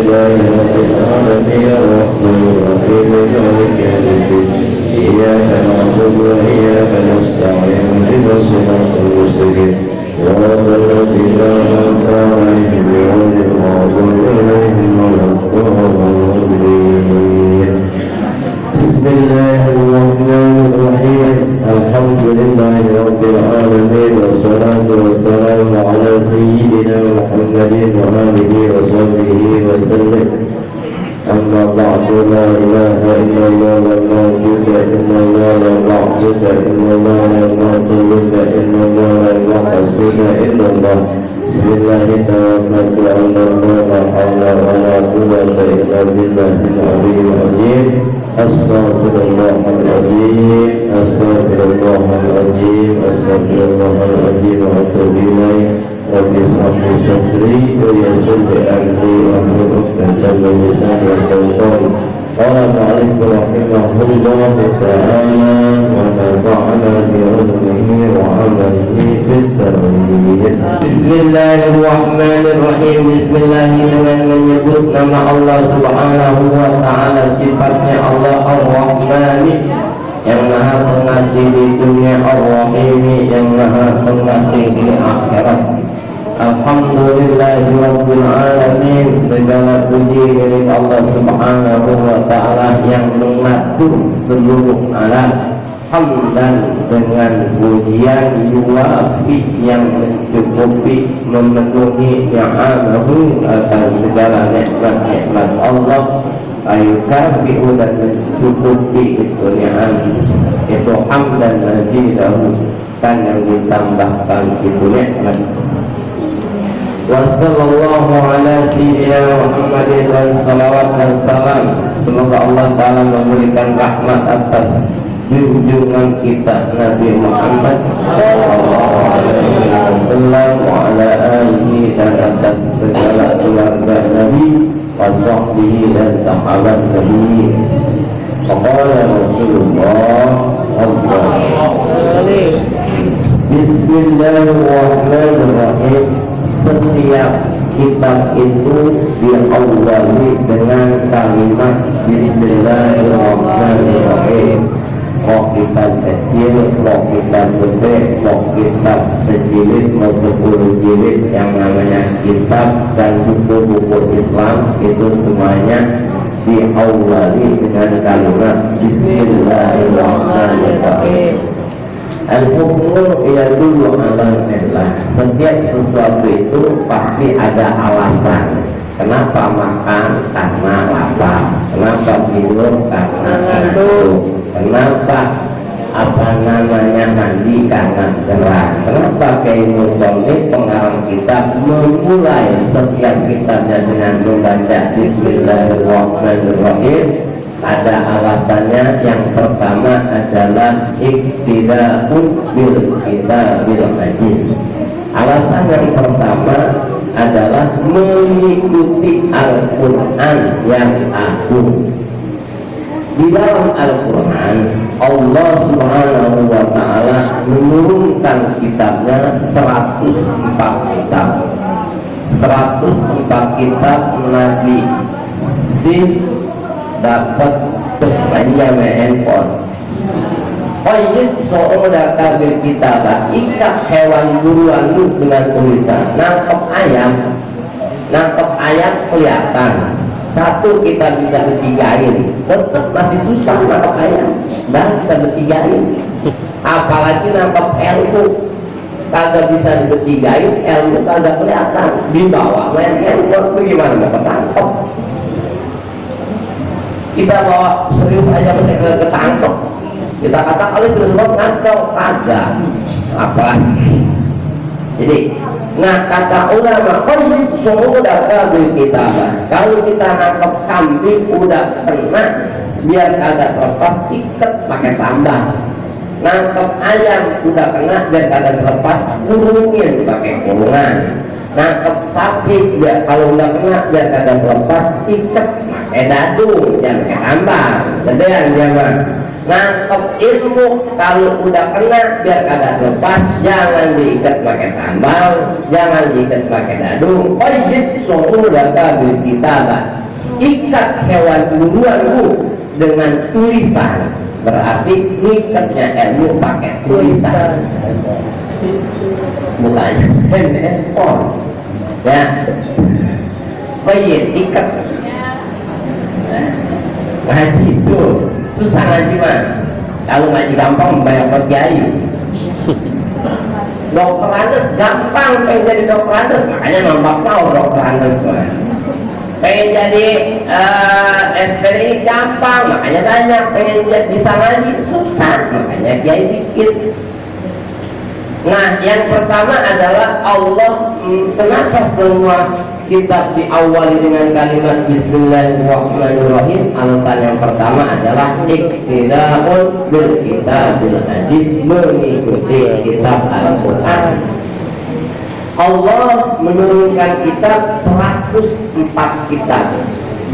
لله رب العالمين الرحمن الرحيم مالك يوم الدين إياك نعبد وإياك نستعين اهدنا الصراط المستقيم صراط الذين أنعمت عليهم غير المغضوب عليهم ولا الضالين. بسم الله الرحمن الرحيم الحمد لله رب العالمين والصلاة والسلام على سيدنا محمد وآله وصحبه وسلم. أما بعد لا إله إلا الله ولا معبود إلا الله لا معبود إلا الله لا معبود إلا الله لا معبود إلا الله. بسم الله توكلت على الله لا حول ولا قوة إلا بالله العلي العظيم. أستغفر الله العظيم أستغفر الله العظيم أستغفر الله العظيم وأتوب إليه. رب اشرح لي صدري ويسر لي أمري واحلل عقدة من لساني يفقهوا قولي. قال المؤلف رحمه الله تعالى ونفعنا بعلمه وعمله في التوحيد. بسم الله الرحمن الرحيم. Bismillah dengan menyebut nama Allah Subhanahu wa taala, sifatnya Allah Ar-Rahman yang Maha Pengasih di dunia, Ar-Rahim yang Maha Pengasih di akhirat. Alhamdulillahirabbil alamin, segala puji milik Allah Subhanahu wa taala yang mengatur seluruh alam. Hamdan dengan pujian yuwafi yang mencukupi, memenuhi ni'amahu atas segala nikmat-nikmat Allah. Ayukafi'u dan mencukupi itu ni'am, itu hamdan mazidahu, kan yang ditambahkan itu nikmat. Wassallallahu ala sayyidina Muhammadin dan salawat dan salam, semoga Allah Ta'ala memberikan rahmat atas junjungan kita Nabi Muhammad sallallahu alaihi wasallam wa ala alihi dan atas segala keluarga Nabi wa sahbihi dan sahabat Nabi. Faqala Rasulullah sallallahu alaihi. Bismillahirrahmanirrahim. Setiap kitab itu diawali dengan kalimat Bismillahirrahmanirrahim. Mau kitab kecil, mau kitab gede, mau kitab sejilid, mau 10 jilid, yang namanya kitab dan buku-buku Islam itu semuanya diawali dengan kalimat Bismillahirrahmanirrahim. Al-hukmu yadullu ala illah. Setiap sesuatu itu pasti ada alasan. Kenapa makan? Karena lapar. Kenapa minum? Karena ngantuk. Kenapa mandi? Karena gerah. Kenapa Kiai Musomni pengarang kitab memulai setiap kitabnya dengan membaca Bismillahirrahmanirrahim? Ada alasannya. Yang pertama adalah iktida'un bil kitabil aziz. Alasan yang pertama adalah mengikuti Al-Quran yang agung. Di dalam Al-Quran Allah Subhanahu wa ta'ala menurunkan kitabnya 104 kitab. 104 kitab Nabi Sis dapat sebanyak handphone. Qayyid so'oda kabir kitabah, ikat hewan buruan lu dengan tulisan. Nangkep ayam kelihatan. Satu kita bisa ketigain, tetap masih susah nangkep ayam. Dan kita ketigain. Apalagi nangkep ilmu, kagak bisa diketigain, ilmu kagak kelihatan. Dibawa main handphone itu gimana mau ketangkep? Kita bawa serius aja masih ketangkep. Kita kata kalau sudah sebab ngantau kagak apalagi. Jadi kata ulama qayyid su'uda qabil kitabah. Kalau kita nangkep kambing udah kena, biar kagak terlepas ikat pakai tambah. Nangkep ayam udah kena, biar kagak terlepas kurungin pakai kurungan. Nangkep sapi biar kalau udah kena, biar kagak terlepas ikat pakai dadung, jangan pakai tambah. Gedean jangan. nangkep ilmu, kalau udah kena biar kagak lepas, jangan diikat pakai tambang, jangan diikat pakai dadung. Qayyid su'udaka bil kitabah, ikat hewan buruanmu dengan tulisan, berarti ngikatnya ilmu pakai tulisan, bukan handphone ya. Qayyid, ikat. Ngaji itu susah ngaji mah. Kalau ngaji gampang banyak kiai. Dokter Andes gampang, pengen jadi dokter Andes makanya nampak tahu dokter Andes mah. Pengen jadi SPDI gampang makanya banyak, pengen bisa ngaji susah makanya kiai dikit. Nah, yang pertama adalah Allah. Kenapa semua kitab diawali dengan kalimat Bismillahirrahmanirrahim? Alasan yang pertama adalah iqtida'un bil kitabil aziz, mengikuti kitab Al-Quran. Allah menurunkan kitab 104 kitab.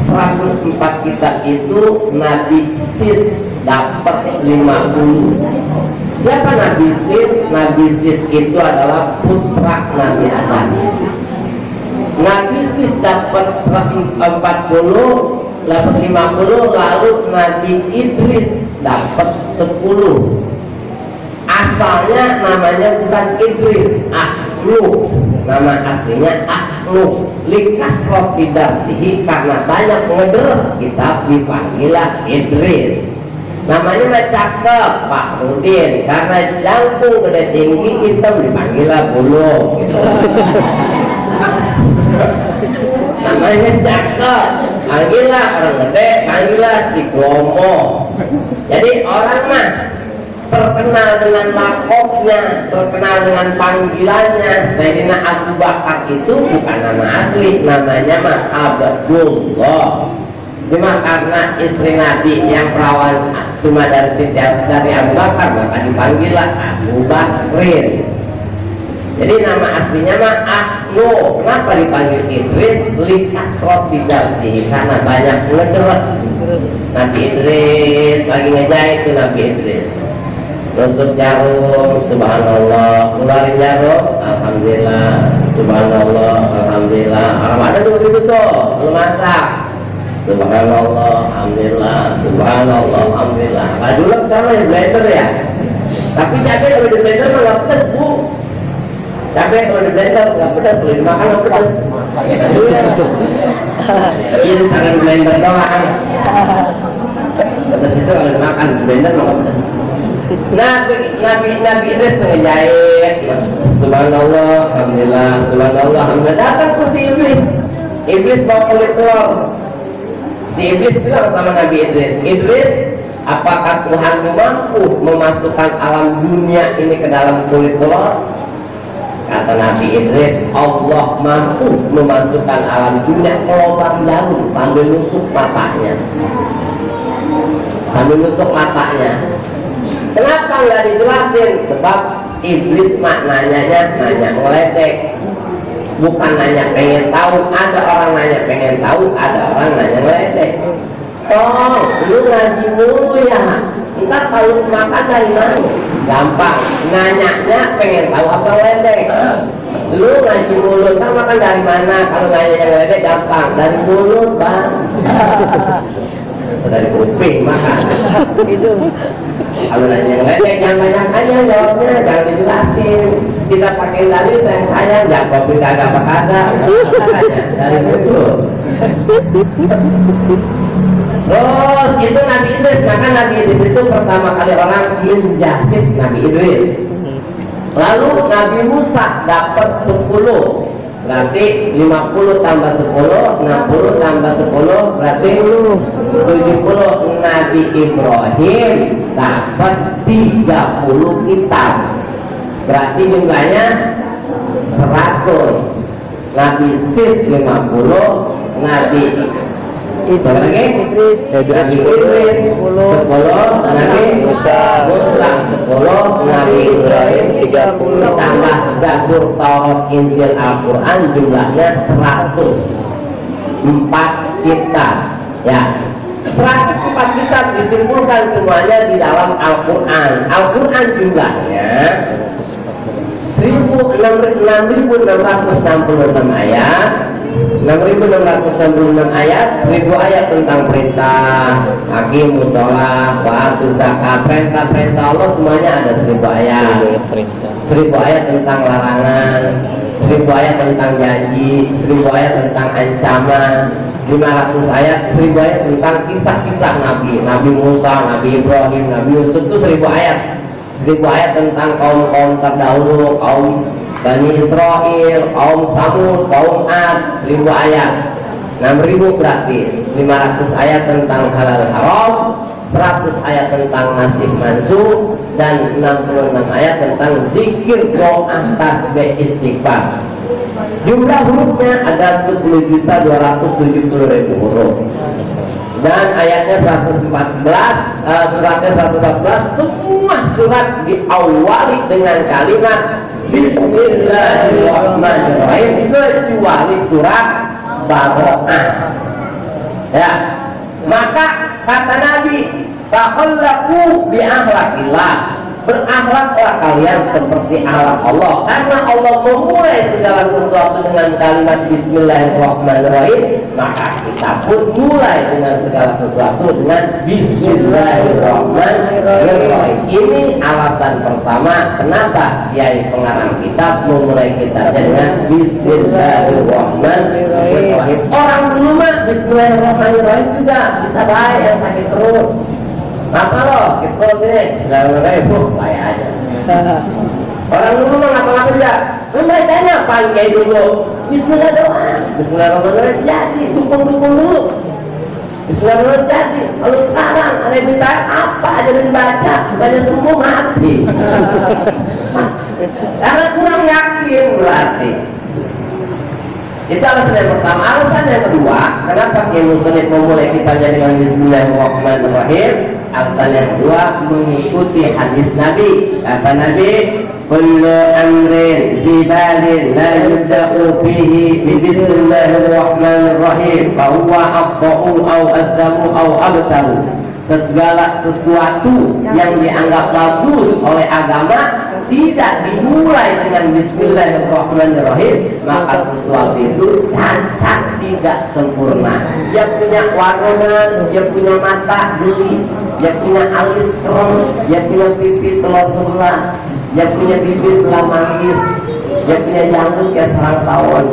104 kitab itu Nabi Sis dapat 50. Siapa Nabi Sis? Nabi Sis itu adalah putra Nabi Adam. Nabi Sis dapat 40, dapat 50, lalu Nabi Idris dapat 10. Asalnya namanya bukan Idris, Ahluk. Nama aslinya Ahluk. Likasrot bidarsihi, karena banyak ngederes kitab dipanggillah Idris. Namanya mah cakep, Pak Rudin, karena jangkung gede tinggi hitam dipanggillah bulu gitu. Namanya cakep, panggillah orang gede, panggillah si Gomo. Jadi orang mah terkenal dengan lakopnya, terkenal dengan panggilannya. Sayyidina Abu Bakar itu bukan nama asli, namanya mah Abdullah. Cuma karena istri Nabi yang perawan cuma dari Abu Bakar, maka dipanggillah Abu Bakrin. Jadi nama aslinya mah Ahlu. Kenapa dipanggil Idris? Likasrot bidarsihi, karena banyak ngederes. Nabi Idris lagi ngejahit itu Nabi Idris. Nusuk jarum, subhanallah. Ngeluarin jarum, alhamdulillah, subhanallah, alhamdulillah. Ramadan tuh begitu tuh, lu masak. Subhanallah, alhamdulillah, subhanallah, alhamdulillah. Nah dulu sekarang yang blender ya. Tapi cabai kalau di blender nggak pedas bu. Cabai kalau di blender nggak pedas, kalau dimakan nggak pedas. Ini tangan blender doang. Pedas itu kalau dimakan, di blender nggak pedas. Nabi Idris ngejahit. Subhanallah, alhamdulillah, subhanallah, alhamdulillah. Datang tuh si Iblis. Iblis bawa kulit telur. Si Iblis bilang sama Nabi Idris, Idris, apakah Tuhan mampu memasukkan alam dunia ini ke dalam kulit telur? Kata Nabi Idris, Allah mampu memasukkan alam dunia ke lubang daun sambil nusuk matanya. Sambil nusuk matanya. Kenapa nggak dijelasin? Sebab Iblis maknanya nanya ngeledek. Bukan nanya pengen tahu, ada orang nanya pengen tahu, ada orang nanya ngeledek. Oh, lu ngaji mulu ya? Ntar kalau makan dari mana? Gampang, nanyanya pengen tahu apa ngeledek. Lu ngaji mulu, ntar makan dari mana? Kalau nanya yang ngeledek gampang, dari mulut bang. Dari kuping makan. Kalau nanya yang ledek jangan banyak aja jawabnya, jangan dijelasin. Kita pakai dalil sayang jawab kagak apa kagak dari mulut. Terus itu Nabi Idris, maka Nabi Idris itu pertama kali orang menjahit Nabi Idris. Lalu Nabi Musa dapat 10. Berarti 50 tambah 10, 60 tambah 10, berarti 70. Nabi Ibrahim dapat 30 kitab. Berarti jumlahnya 100. Nabi Sis 50, Nabi Idris 10, Nabi Musa 10, Nabi Ibrahim 30, tambah Zabur, Taurat, Injil, Al-Quran jumlahnya 104 kitab. Ya, 104 kitab disimpulkan semuanya di dalam Al-Quran. Al-Quran jumlahnya 6.666 ayat, 6.666 ayat, 1000 ayat tentang perintah, hakim, sholat, waktu, zakat, perintah Allah semuanya ada 1000 ayat. 1000 ayat tentang larangan, 1000 ayat tentang janji, 1000 ayat tentang ancaman, 500 ayat, 1000 ayat tentang kisah-kisah Nabi Musa, Nabi Ibrahim, Nabi Yusuf, itu 1000 ayat. 1000 ayat tentang kaum-kaum terdahulu, kaum Bani Israel, kaum Samud, kaum Ad, 1000 ayat. 6000 berarti 500 ayat tentang halal haram, 100 ayat tentang nasih mansuh, dan 66 ayat tentang zikir, doa, tasbih, istighfar. Jumlah hurufnya ada 10.270.000 huruf. Dan ayatnya 114, suratnya 114, semua surat diawali dengan kalimat Bismillahirrahmanirrahim kecuali surat Baro'ah. Ya, maka kata Nabi, "Takhallaqu bi akhlaqillah." Berakhlaklah kalian seperti akhlak Allah, karena Allah memulai segala sesuatu dengan kalimat Bismillahirrahmanirrahim, maka kita pun mulai dengan segala sesuatu dengan Bismillahirrahmanirrahim. Ini alasan pertama kenapa Kiai pengarang kitab memulai kitabnya dengan Bismillahirrahmanirrahim. Orang dulu mah Bismillahirrahmanirrahim juga bisa baik yang sakit perut. Apa lo? Kita sini sudah mulai bayar aja. Orang dulu mah ngapa-ngapa juga. Membacanya apa kayak dulu? Bismillah doa. Bismillahirrahmanirrahim jadi. Dukung dulu. Bismillahirrahmanirrahim jadi. Kalau sekarang ada yang minta apa aja dibaca, baca semua mati. Karena kurang yakin berarti. Itu alasan yang pertama. Alasan yang kedua, kenapa Kiai Musonif memulai kitabnya dengan Bismillahirrahmanirrahim? Alasan yang kedua, mengikuti hadis Nabi. Kata Nabi, kullu amrin zibalin la yubda'u fihi bi Bismillahirrahmanirrahim fa huwa aqta'u aw azlamu aw abtaru. Segala sesuatu yang dianggap bagus oleh agama tidak dimulai dengan Bismillahirrahmanirrahim, maka sesuatu itu cacat, tidak sempurna. Dia punya warna, dia punya mata jeli, dia punya alis kerem, dia punya pipi telur sebelah, dia punya bibir selang manggis, dia punya janggut kayak serang tawon.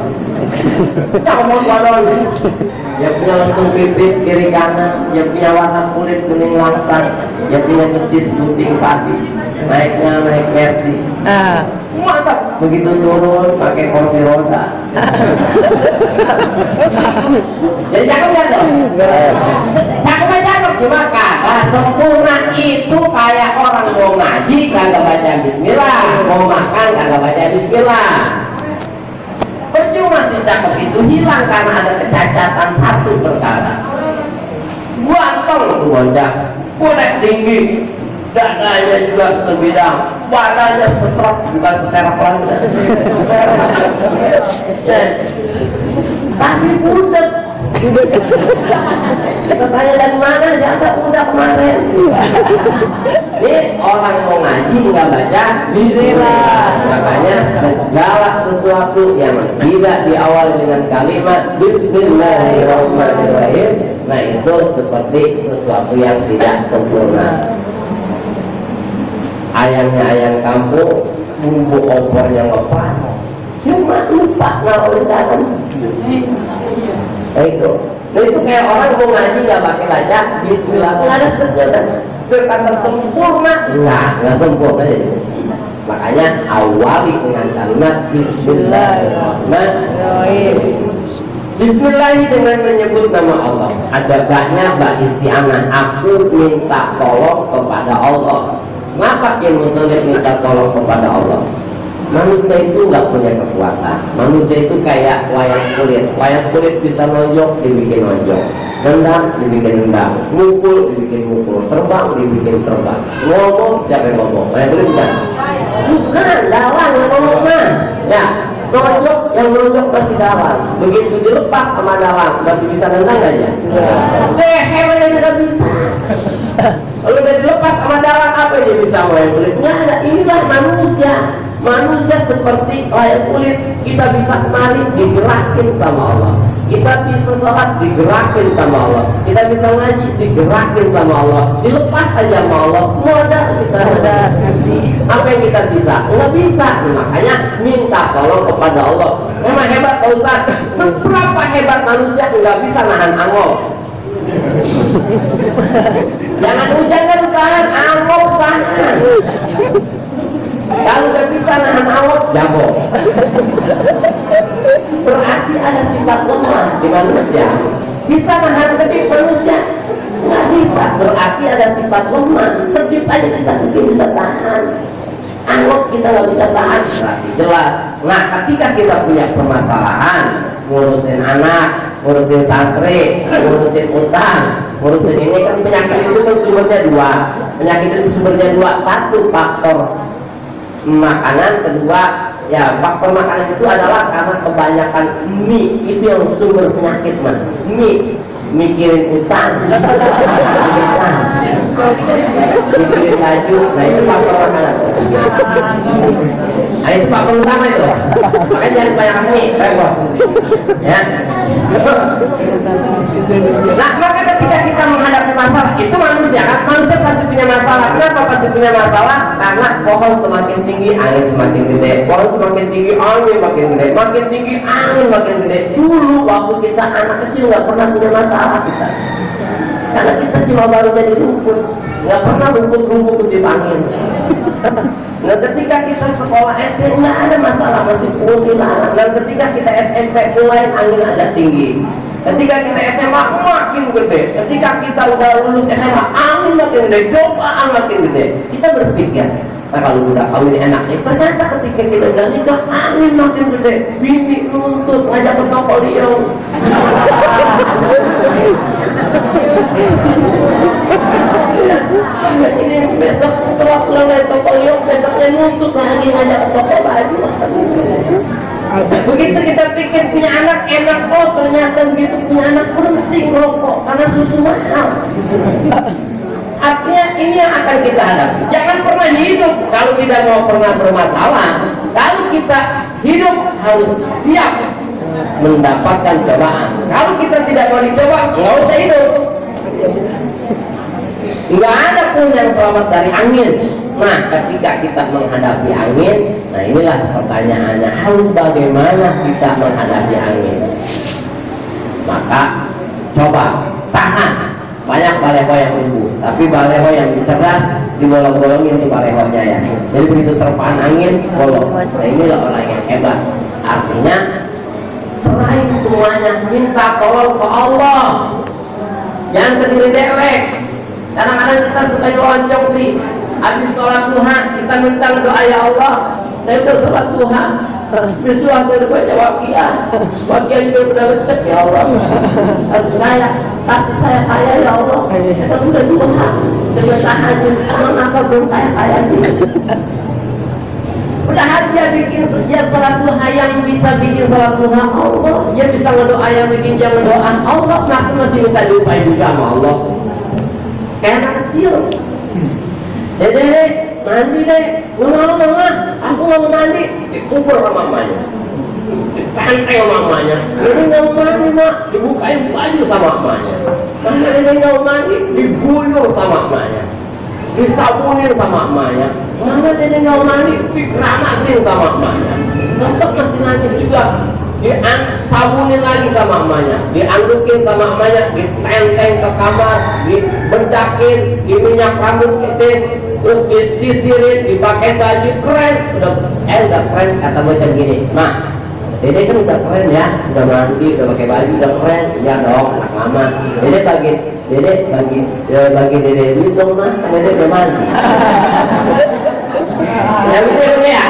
Dia punya lesung pipit kiri kanan, dia punya warna kulit kuning langsat, dia punya besis putih padi, naiknya naik Mercy. Mantap, begitu turun pakai kursi roda. Jadi cakep nggak tuh? Cakep aja dong, cuma kagak sempurna itu kayak orang mau ngaji kagak baca Bismillah, mau makan kagak baca Bismillah. Percuma si cakep itu hilang karena ada kecacatan satu perkara. Ganteng tuh bocah, bonek tinggi, dadanya juga sebidang, badannya setrap, bukan seterap lagi. Tapi budak. Kita tanya dari mana, jatah udah kemarin. Ini orang mau ngaji nggak baca Bismillah. Makanya segala sesuatu yang tidak diawali dengan kalimat Bismillahirrahmanirrahim, nah itu seperti sesuatu yang tidak sempurna. Ayamnya ayam kampung, bumbu opornya ngepas, cuma lupa nawarin dalam. Itu kayak orang mau ngaji nggak pakai baca Bismillah, nggak ada sesuatu. Berkata sempurna, nggak sempurna itu. Makanya awali dengan kalimat Bismillahirrahmanirrahim. Bismillah dengan menyebut nama Allah. Ada baknya bak isti'anah. Aku minta tolong kepada Allah. Kenapa Kiai Musonif minta tolong kepada Allah? Manusia itu nggak punya kekuatan. Manusia itu kayak wayang kulit. Wayang kulit bisa nonjok, dibikin nonjok. Nendang, dibikin nendang. Mukul, dibikin mukul. Terbang, dibikin terbang. Ngomong, siapa yang ngomong? Wayang kulit bukan? Bukan, dalang yang ngomong mah. Ya, nonjok yang menunjuk masih dalam. Begitu dilepas sama dalam, masih bisa nendang nggak ya? Hebatnya nggak bisa. Kalau udah dilepas sama dalam, apa yang bisa wayang kulit? Nggak ada. Inilah manusia. Manusia seperti wayang kulit. Kita bisa kemari digerakin sama Allah. Kita bisa sholat digerakin sama Allah. Kita bisa ngaji digerakin sama Allah. Dilepas aja sama Allah, modal kita ada. Apa yang kita bisa? Nggak bisa. Makanya minta tolong kepada Allah. Sama hebat Pak Ustaz. Seberapa hebat manusia nggak bisa nahan angop. Jangan hujan kan tahan, angop tahan. Kalau udah bisa nahan angop, jago. Berarti ada sifat lemah di manusia. Bisa nahan kedip manusia? Nggak bisa. Berarti ada sifat lemah. Kedip aja kita bisa tahan. Angop kita nggak bisa tahan. Berarti jelas. Nah, ketika kita punya permasalahan, ngurusin anak, ngurusin santri, ngurusin utang, ngurusin ini kan penyakit itu kan sumbernya dua. Penyakit itu sumbernya dua. Satu faktor makanan, kedua ya faktor makanan itu adalah karena kebanyakan mie, itu yang sumber penyakit mah. Mie, mikirin utang, mikirin baju, nah itu faktor makanan. Nah itu faktor utama itu. Makanya jangan banyak mie, repot. Ya. Nah maka ketika kita menghadapi masalah, itu manusia kan, manusia pasti punya masalah. Kenapa pasti punya masalah? Karena pohon semakin tinggi, angin semakin gede. Pohon semakin tinggi, angin makin gede. Makin tinggi, angin makin gede. Dulu waktu kita anak kecil nggak pernah punya masalah kita. Karena kita cuma baru jadi rumput, nggak pernah rumput dipanggil. Nah ketika kita sekolah SD nggak ada masalah, masih dilarang. Dan ketika kita SMP mulai angin agak tinggi. Ketika kita SMA makin gede. Ketika kita udah lulus SMA angin makin gede, cobaan makin gede. Kita berpikir, nah kalau udah kawin enaknya. Ternyata ketika kita udah nikah angin makin gede. Bini nuntut ngajak ke toko liang. Ini besok setelah pulang dari toko liang, besoknya nuntut lagi ngajak ke toko baju. Begitu kita pikir punya anak enak, oh ternyata begitu punya anak berhenti ngerokok karena susu mahal. Artinya ini yang akan kita hadapi. Jangan pernah hidup kalau tidak mau pernah bermasalah. Kalau kita hidup harus siap mendapatkan cobaan. Kalau kita tidak mau dicoba, nggak usah hidup. Nggak ada pun yang selamat dari angin. Nah, ketika kita menghadapi angin, nah inilah pertanyaannya, harus bagaimana kita menghadapi angin. Maka coba tahan. Banyak baleho yang lumpuh, tapi baleho yang cerdas dibolong-bolongin di balehonya ya. Jadi begitu terpaan angin, bolong. Nah inilah orang yang hebat. Artinya selain semuanya minta tolong ke Allah. Jangan berdiri dewek. Kadang-kadang kita suka nyoncong sih. Habis sholat duha kita minta doa, ya Allah saya udah sholat duha, habis doa saya udah baca waqiah juga udah lecek, ya Allah kasih saya kaya, ya Allah saya udah duha, saya udah tahajud, kenapa belum kaya sih? Udah dia bikin dia sholat duha, yang bisa bikin sholat duha Allah, dia bisa ngedoa yang bikin dia ngedoa Allah, masih minta diupain juga sama Allah. Kayak anak kecil, dede mandi deh, mau mama, aku mau mandi, dikubur sama mamanya, dikantai sama mamanya. Dede nggak mau mandi mak, dibukain baju sama mamanya. Mama dede nggak mau mandi, diguyur sama mamanya, disabunin sama mamanya. Mama dede nggak mau mandi, dikeramasin sama mamanya. Tetap masih nangis juga. Disabunin lagi sama mamanya, diandukin sama mamanya, ditenteng ke kamar, dibedakin, diminyak rambut kitin, terus disisirin, dipakai baju keren. Udah keren, kata macam gini, Mak, dede kan udah keren ya, udah mandi, udah pakai baju, udah keren. Ya dong, anak mama. Dede bagi dede duit dong, Mak, dede udah mandi. Ya betul ya,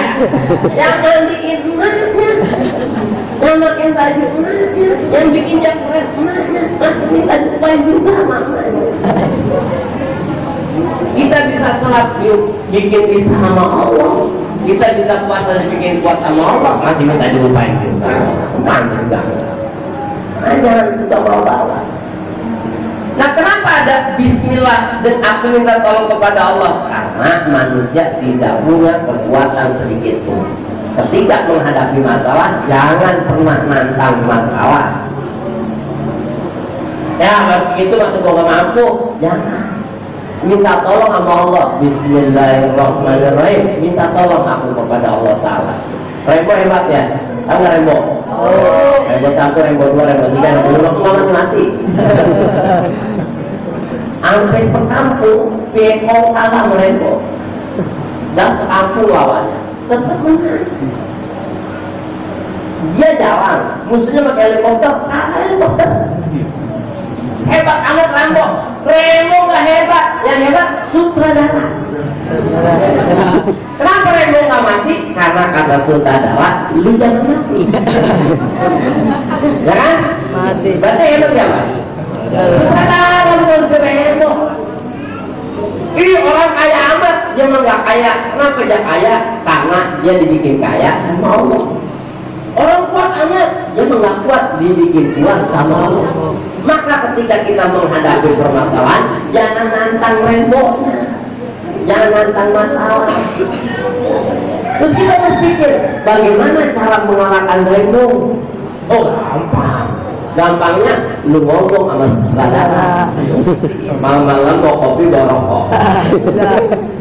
yang mandiin emaknya, yang pakai baju emaknya, yang bikin jam keren emaknya, masih minta diupain juga mamanya. Kita bisa sholat yuk, bikin bisa sama Allah, Kita bisa puasa dibikin kuat sama Allah, masih minta dilupain kita. Pantas banget. Nah, jangan kita bawa-bawa. Nah, kenapa ada bismillah dan aku minta tolong kepada Allah? Karena manusia tidak punya kekuatan sedikit pun. Ketika menghadapi masalah, jangan pernah nantang masalah. Ya, harus gitu masuk gua gak mampu. Jangan. Minta tolong sama Allah. Bismillahirrahmanirrahim. Minta tolong aku kepada Allah Ta'ala. Rembo hebat ya? Tahu nggak Rembo? Rembo 1, Rembo 2, Rembo 3, Rembo 5 mati. Sampai sekampung Peko kalah Rembo. Dan sekampung lawannya tetap menang. Dia jalan, musuhnya pakai helikopter, kalah helikopter. Hebat amat Rembo. Rembo nggak hebat, yang hebat sutradara. Kenapa Rembo nggak mati? Karena kata sutradara, lu jangan mati. Ya kan? Mati. Berarti hebat siapa? Sutradara bukan si Rembo. Ini orang kaya amat, dia mah nggak kaya. Kenapa dia kaya? Karena dia dibikin kaya sama Allah. Orang kuat amat, dia mah nggak kuat, dibikin kuat sama Allah. Maka ketika kita menghadapi permasalahan, jangan nantang Rembo-nya, jangan nantang masalah. Terus kita berpikir, bagaimana cara mengalahkan Rembo? Oh, gampang. Gampangnya, lu ngomong sama saudara. Malam-malam mau kopi bawa rokok.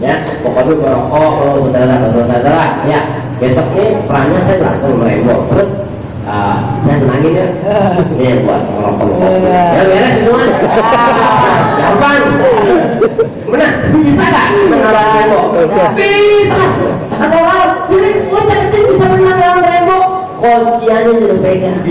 Ya, mau kopi bawa rokok, kalau saudara-saudara, ya besoknya perannya saya langsung Rembo. Terus saya menangin ya, ini buat ngerokok. Ya beres semua. Gampang. Benar, bisa nggak menang Rembo? Bisa. Ada orang pilih, oh kecil bisa menang Rembo. Kunciannya juga pegang.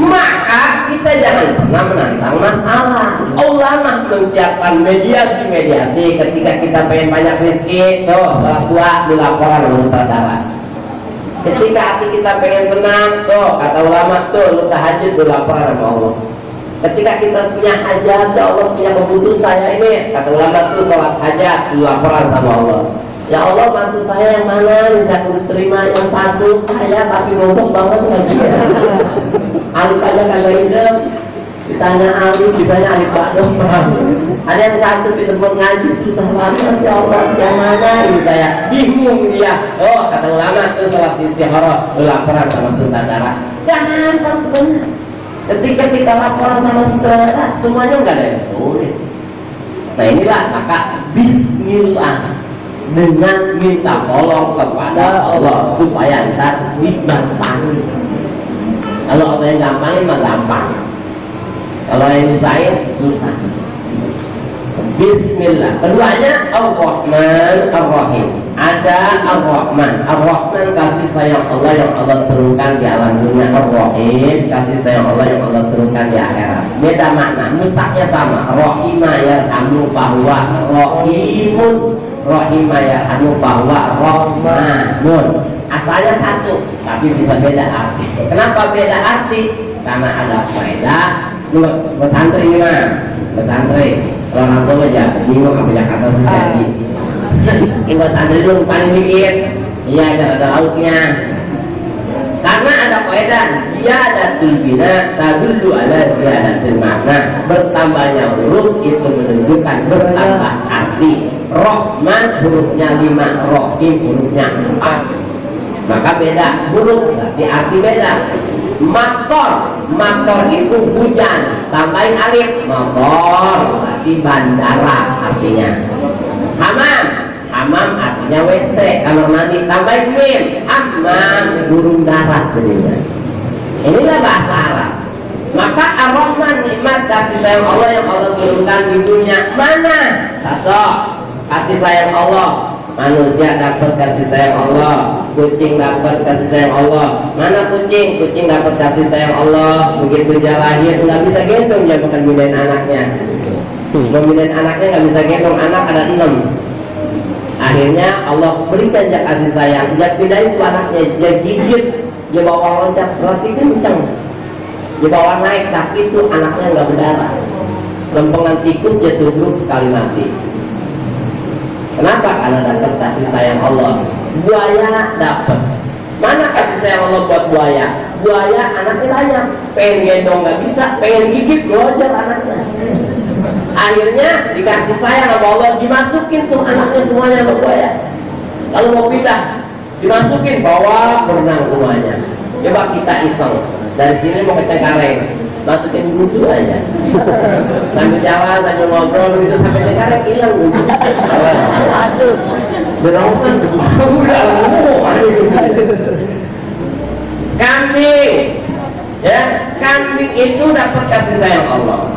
Maka kita jangan pernah menantang masalah. Allah mah menyiapkan mediasi ketika kita pengen banyak rezeki. Tuh, salah tua dilaporan sama sutradara. Ketika hati kita pengen tenang, tuh kata ulama tuh lu tahajud berlaporan sama Allah. Ketika kita punya hajat, ya Allah punya kebutuhan saya ini, kata ulama tuh sholat hajat berlaporan sama Allah. Ya Allah, bantu saya yang mana bisa aku terima? Yang satu kaya tapi ngomong banget lagi. Alif aja kagak hidup. Ditanya Alif, bisanya Alif Badok. Ada yang satu pintar ngaji susah banget. Ya Allah, yang mana ini saya bingung dia. Oh, kata ulama tuh sholat istikharah laporan sama sutradara. Gampang sebenarnya. Ketika kita laporan sama sutradara, semuanya nggak ada yang sulit. Nah inilah maka Bismillah, dengan minta tolong kepada Allah supaya ntar digampangin. Kalau Allah yang gampangin mah gampang, kalau yang nyusahin susah. Bismillah. Keduanya Ar-Rahman Ar-Rahim. Ada Ar-Rahman. Ar-Rahman kasih sayang Allah yang Allah turunkan di alam dunia. Ar-Rahim kasih sayang Allah yang Allah turunkan di akhirat. Beda makna, mustaknya sama. Rahimah yarhamu bahwa Rahimun. Rahimah yarhamu bahwa Rahmanun. Asalnya satu, tapi bisa beda arti. Kenapa beda arti? Karena ada faedah. Pesantren ini mah, pesantren. Kalau orang tua aja bingung apa Jakarta susah di. Pesantren itu paling dikit. Iya, ada lauknya. Karena ada faedah ziyadatul bina tadullu ala ziyadatul makna. Bertambahnya huruf itu menunjukkan bertambah arti. Rahman hurufnya 5, Rahim hurufnya 4. Maka beda huruf, berarti arti beda. Maktor itu hujan, tambahin alif, motor berarti bandara artinya. Hamam artinya WC, kamar mandi, tambahin mim, hammam burung darat jadinya. Inilah bahasa Arab. Maka Ar-Rahman nikmat kasih sayang Allah yang Allah turunkan di dunia. Mana? Satu, kasih sayang Allah. Manusia dapat kasih sayang Allah, kucing dapat kasih sayang Allah. Mana kucing? Kucing dapat kasih sayang Allah. Begitu dia lahir nggak bisa gendong, dia bukan pindahin anaknya. Memindahin anaknya nggak bisa gendong, anak ada 6. Akhirnya Allah berikan dia kasih sayang, dia pindahin tuh anaknya, dia gigit, dia bawa loncat, berarti kenceng. Dia bawa naik, tapi itu anaknya nggak berdarah. Lempengan tikus dia tubruk sekali mati. Kenapa? Karena dapat kasih sayang Allah. Buaya dapat. Mana kasih sayang Allah buat buaya? Buaya anaknya banyak, pengen gendong nggak bisa, pengen gigit ngelojar anaknya. Akhirnya dikasih sayang sama Allah, dimasukin tuh anaknya semuanya sama buaya. Kalau mau pisah, dimasukin, bawa berenang semuanya. Coba kita iseng, dari sini mau ke Cengkareng, masukin wudhu aja. Sambil jalan, sambil ngobrol begitu sampai Cengkareng hilang wudhu. Masuk. Berongsen, udah kambing, ya kambing itu dapat kasih sayang Allah.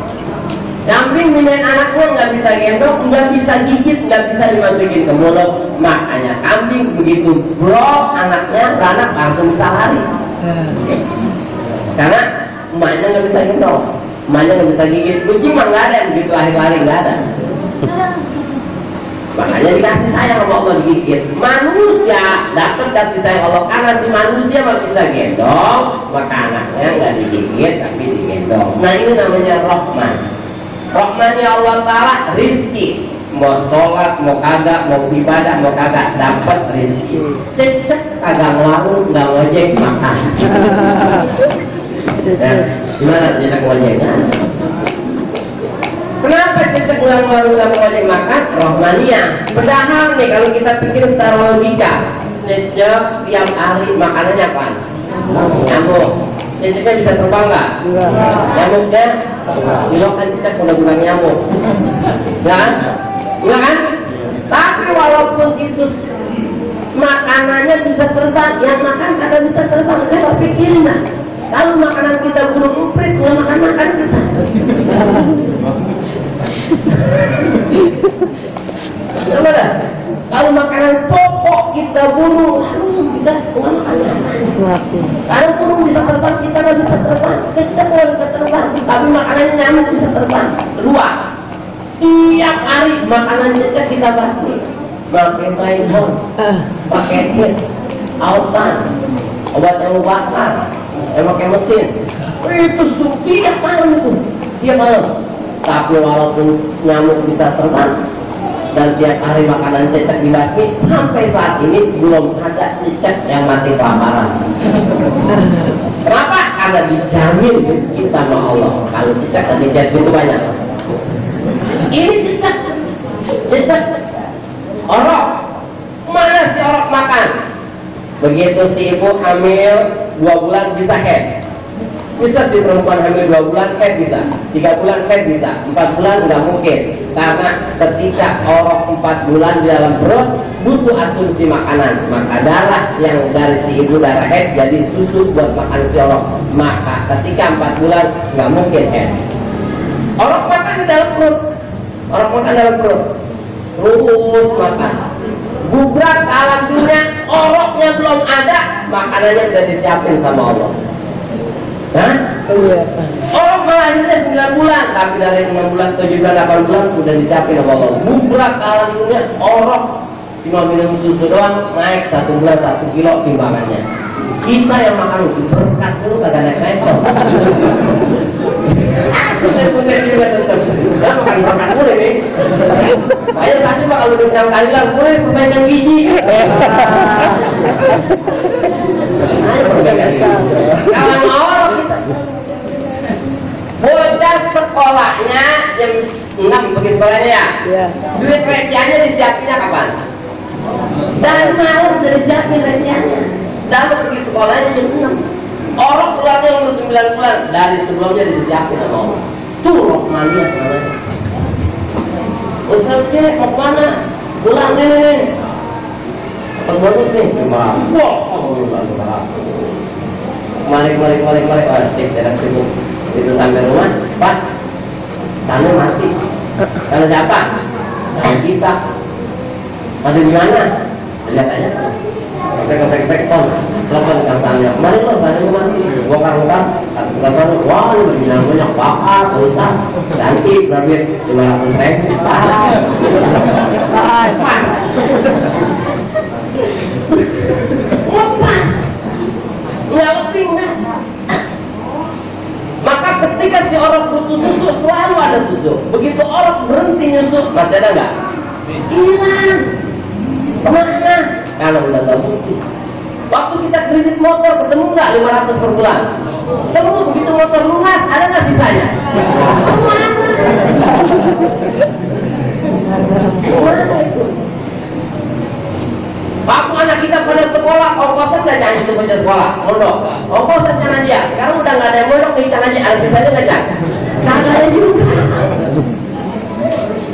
Kambing minum anaknya nggak bisa gendong, nggak bisa gigit, nggak bisa dimasukin ke mulut. Makanya kambing begitu bro anaknya beranak langsung bisa lari. Karena emaknya nggak bisa gendong, emaknya nggak bisa gigit. Kucing mah nggak ada yang begitu lari-lari, nggak ada. Makanya dikasih sayang sama Allah digigit. Manusia dapat kasih sayang Allah karena si manusia mah bisa gendong, maka anaknya nggak digigit tapi digendong. Nah ini namanya Rahman. Rahmannya Allah Ta'ala rizki. Mau sholat, mau kagak, mau ibadah, mau kagak dapat rizki. Cecek kagak ngelarung, nggak ngojek makan. Nah, gimana cecek ngojeknya? Kenapa cecek nggak ngojek makan? Rahmaniyah. Padahal nih kalau kita pikir secara logika, cecek tiap hari makanannya apa? Nyamuk. Ceceknya bisa terbang nggak? Nyamuknya bilok kan cecek udah nyamuk. Ya kan? Enggak kan? Tapi walaupun itu makanannya bisa terbang, yang makan kadang bisa terbang. Coba pikirin lah, kalau makanan kita burung emprit, nggak makan kita. Coba dah, kalau makanan pokok kita bunuh, kita nggak makan. Kalau burung bisa terbang, kita nggak bisa terbang. Cecek nggak bisa terbang, tapi makanannya nyamuk bisa terbang. Kedua, tiap hari makanan cecek kita basmi, pakai baygon, pakai hit, autan, obat yang bakar, pakai mesin. Itu tiap malam itu, tiap malam. Tapi walaupun nyamuk bisa terbang dan tiap hari makanan cecek dibasmi, sampai saat ini belum ada cecek yang mati kelaparan. Kenapa? Karena dijamin rezeki sama Allah. Kalau cecek dan cecek itu banyak. Ini cecek orok. Mana si orok makan? Begitu si ibu hamil 2 bulan bisa head. Bisa si perempuan hamil 2 bulan head bisa, 3 bulan head bisa, 4 bulan nggak mungkin. Karena ketika orok 4 bulan di dalam perut butuh asumsi makanan, maka darah yang dari si ibu darah head jadi susu buat makan si orok. Maka ketika 4 bulan nggak mungkin head. Orok makan di dalam perut, orok makan dalam perut, terus makan. Gubrak ke alam dunia, oroknya belum ada, makanannya sudah disiapin sama Allah. Hah? Orok melahirnya 9 bulan, tapi dari 6 bulan, 7 bulan, 8 bulan sudah disiapin sama Allah. Gubrak ke alam dunia, orok cuma minum susu doang, naik 1 bulan 1 kilo timbangannya. Kita yang makan berkat dulu kagak naik-naik kok. Punten juga tetap. Udah makan berkat dulu ini. Ayo saja pak kalau bisa kalian, boleh perbaikan gizi. Ayo kalau mau kita. Bocah sekolahnya jam 6 pergi sekolahnya ya. Duit recehannya disiapinnya kapan? Dan malam udah disiapin recehannya. Dan pergi sekolahnya jam 6. Orang keluarnya umur 9 bulan, dari sebelumnya disiapin sama Allah. Tuh Rahmaniyah namanya. Ustaz dia mau kemana? Pulang nih. Apa bonus nih? Wah, Malik. Asik, teras sini. Itu sampai rumah, Pak. Sana mati. Sana siapa? Sana kita. Mati di mana? Lihat aja. Pek telepon kan sana. Kemarin lo sana mati. Bongkar. Kata sana, wah ini bilang banyak bakar, usah. Ganti berapa? 500.000. Pas. Lepas. Nggak lebih nggak. Maka ketika si orang butuh susu, selalu ada susu. Begitu orang berhenti nyusu, masih ada nggak? hilang. Kemana? Kalau udah nggak butuh. Waktu kita kredit motor ketemu nggak 500 per bulan? Ketemu, begitu motor lunas ada nggak sisanya? Kemana? Kemana itu? Waktu anak kita pada sekolah, ongkosan nggak jangan itu pada sekolah, mondok. Ongkosan jangan dia. Sekarang udah nggak ada yang mondok nih, jangan dia. Ada sisanya nggak jangan? Nggak ada juga.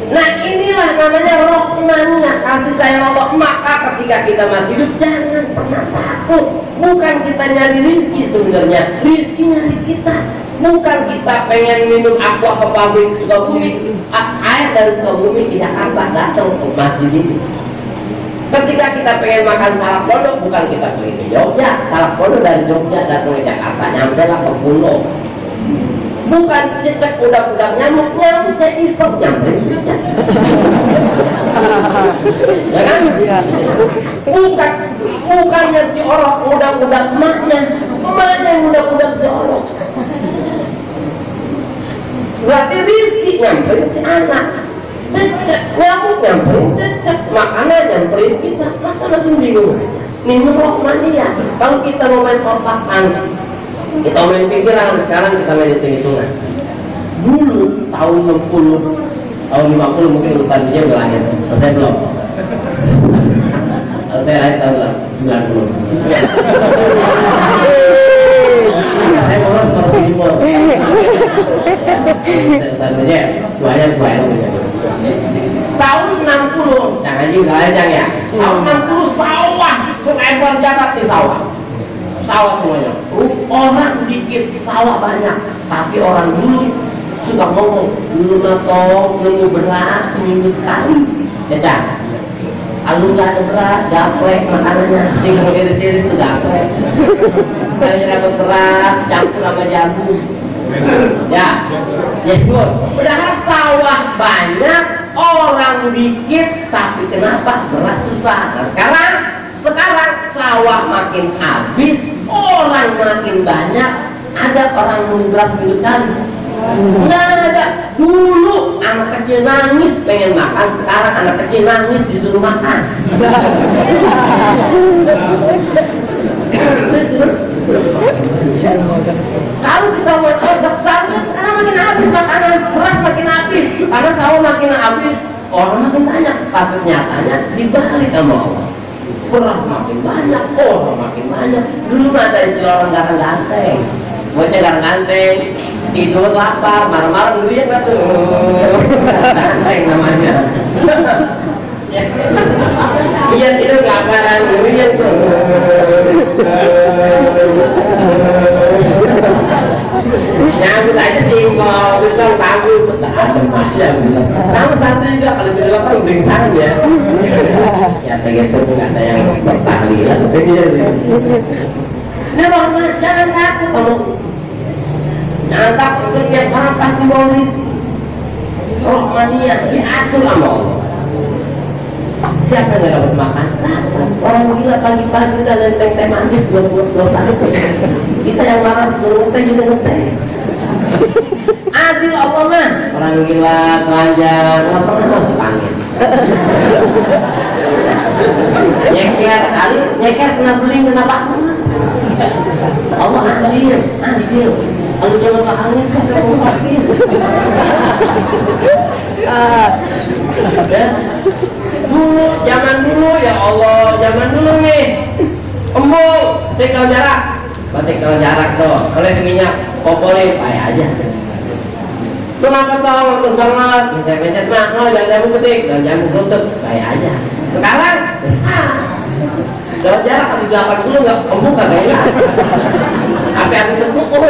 Nah inilah namanya rahmaniyah, kasih sayang Allah. Maka ketika kita masih hidup jangan pernah takut. Bukan kita nyari rizki sebenarnya, rizki nyari kita. Bukan kita pengen minum aqua ke pabrik Sukabumi, air dari Sukabumi ke Jakarta datang ke masjid ini. Ketika kita pengen makan salak pondok, bukan kita pergi ke Jogja, salak pondok dari Jogja datang ke Jakarta, nyampe lah ke Pulau. Bukan cecek udah nyamuknya isep nyampe cecek. Ya kan? Bukannya si orang udah emaknya yang udah si orang. Berarti rizki nyamperin si anak, cecek nyamuk nyamperin cecek, makanan nyamperin kita. Masa masih bingung? Ini rahmaniyah. Kalau kita mau main otakan, kita main pikiran, sekarang kita main hitung-hitungan. Dulu tahun 60, tahun 50 mungkin Ustaznya udah lahir, saya belum. Saya lahir tahun 90. Saya mau segitu. Ustaznya banyak. Tahun 60, jangan juga aja ya. Tahun 60 sawah, seekor jabat di sawah. Sawah semuanya, orang dikit, sawah banyak, tapi orang dulu suka ngomong, dulu matong nunggu beras seminggu sekali, ya Cak. Kalau nggak ada beras, gaplek makanannya, sehingga mau iris-iris itu gaplek. Sekali dapat beras, campur sama jagung, ya good. Padahal sawah banyak, orang dikit, tapi kenapa beras susah? Nah sekarang sawah makin habis, orang makin banyak, ada orang nunggu beras seminggu sekali? Nggak ada. Dulu anak kecil nangis pengen makan, sekarang anak kecil nangis disuruh makan. Kalau kita mau sawahnya sekarang makin habis, makanan beras makin habis, karena sawah makin habis, orang makin banyak, tapi nyatanya dibalik sama Allah. Beras makin banyak, orang makin banyak. Dulu ada istilah orang ganteng, bocah ganteng, tidur lapar, malam-malam ngeriak nggak tuh? Ganteng namanya. Iya tidur laparan, ngeriak tuh. Nyambut aja simpel, kita bagus, sudah adem aja. Sama satu juga kalau tidur lapar beringsangan ya. Ya begitu nggak ada yang bertahlilan. Ini Rahman, jangan takut kamu. Jangan takut, setiap orang pasti mau rizki. Rahmaniyah diatur sama Allah. Siapa yang dapat makan? Orang gila pagi-pagi udah ngeteh teh manis buat tadi. Kita yang malas ngeteh juga ngeteh. Adil Allah mah. Orang gila telanjang nggak pernah masuk angin. Nyeker kena beling kena paku. Allah adil. Kalau jangan masuk angin siapa yang mau pakai? Dulu, zaman dulu ya Allah, zaman dulu nih embung, tekal jarak tuh, kalau minyak popoli payah aja. Kenapa tau waktu banget, mencet mah, jangan jamu ketik, jangan jamu lutut, payah aja. Sekarang, dalam jarak habis 80 nggak embung kagak ya? Sampai habis sepukul.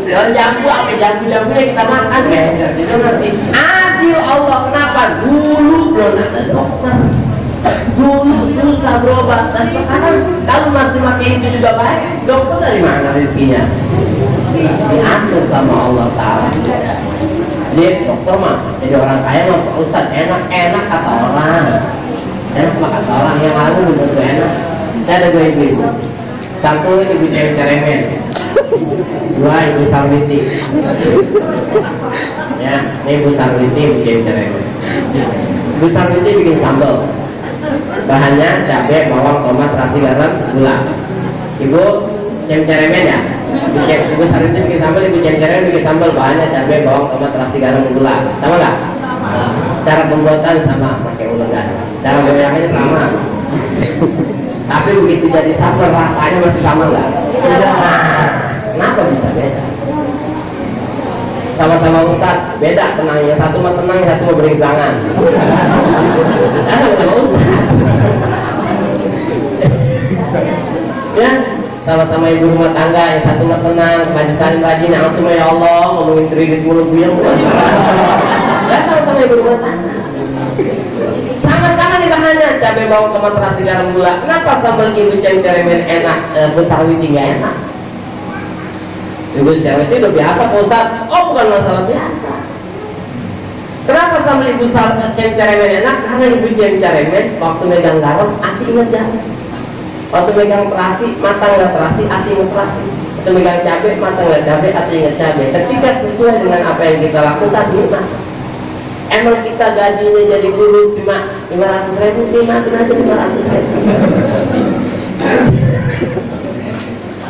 Dalam jambu, sampai jambu-jambunya kita makan ya, itu masih adil Allah. Kenapa? Dulu belum ada dokter, dulu susah berobat. Nah sekarang kalau masih pakai itu juga baik. Dokter dari mana rezekinya? Diatur sama Allah Ta'ala. Jadi dokter mah jadi orang kaya mah Pak Ustadz enak kata orang, enak mah kata orang, yang lalu begitu enak. Saya ada dua ibu, satu ibu ceremen, dua ibu Sarwiti. Ya, ini ibu Sarwiti ibu ceremen. Ibu Sarwiti bikin sambal, bahannya cabai, bawang, tomat, terasi, garam, gula. Ibu cem-ceremen ya. Ibu Sarwiti bikin sambal, Ibu cem-ceremen bikin sambal, bahannya cabai, bawang, tomat, terasi, garam, gula. Sama nggak? Cara pembuatan sama, pakai ulegan. Cara goyangnya sama. Tapi begitu jadi sambal rasanya masih sama nggak? Nah, kenapa bisa beda? Sama-sama Ustaz, beda tenangnya. Satu mah tenang, yang satu mah beringsangan. Sama-sama Ustaz. Ya, sama-sama ibu rumah tangga, yang satu mah tenang, majlis saling rajin, yang satu mah ya Allah ngomongin kredit mulut buyang. Ya, sama-sama ibu rumah tangga. Sama-sama nih bahannya, cabai, bawang, tomat, terasi, garam, gula. Kenapa sambal Ibu cem-ceremen enak, Bu Sarwiti nggak enak? Ibu Sarwiti udah biasa Pak Ustaz. Oh, bukan masalah biasa. Kenapa sambal Ibu cem-ceremen enak? Karena Ibu cem-ceremen waktu megang garam, hati inget garam. Waktu megang terasi, mata nggak terasi, hati inget terasi. Waktu megang cabai, mata nggak cabai, hati inget cabai. Ketika sesuai dengan apa yang kita lakukan, nikmat. Emang kita gajinya jadi guru cuma 500.000, nikmatin aja 500.000.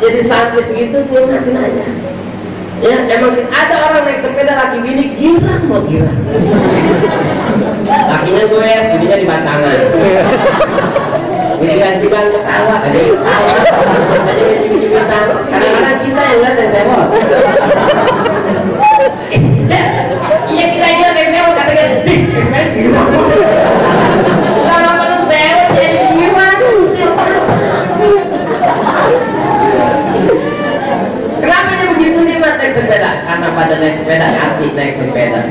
Jadi sampai segitu nikmatin aja. Ya, emang ada orang naik sepeda laki bini girang mau girang. Kakinya gue, jadinya di batangan. Gigiran ketawa, ada yang ketawa, ada yang cubit-cubitan. Kadang-kadang kita yang lihat dan sewot. Iya kita yang lihat dan sewot, katanya dik, main girang. Lama lu sewot jadi girang, siapa? Kenapa dia begitu nikmat naik sepeda? Karena pada naik sepeda, hati naik sepeda.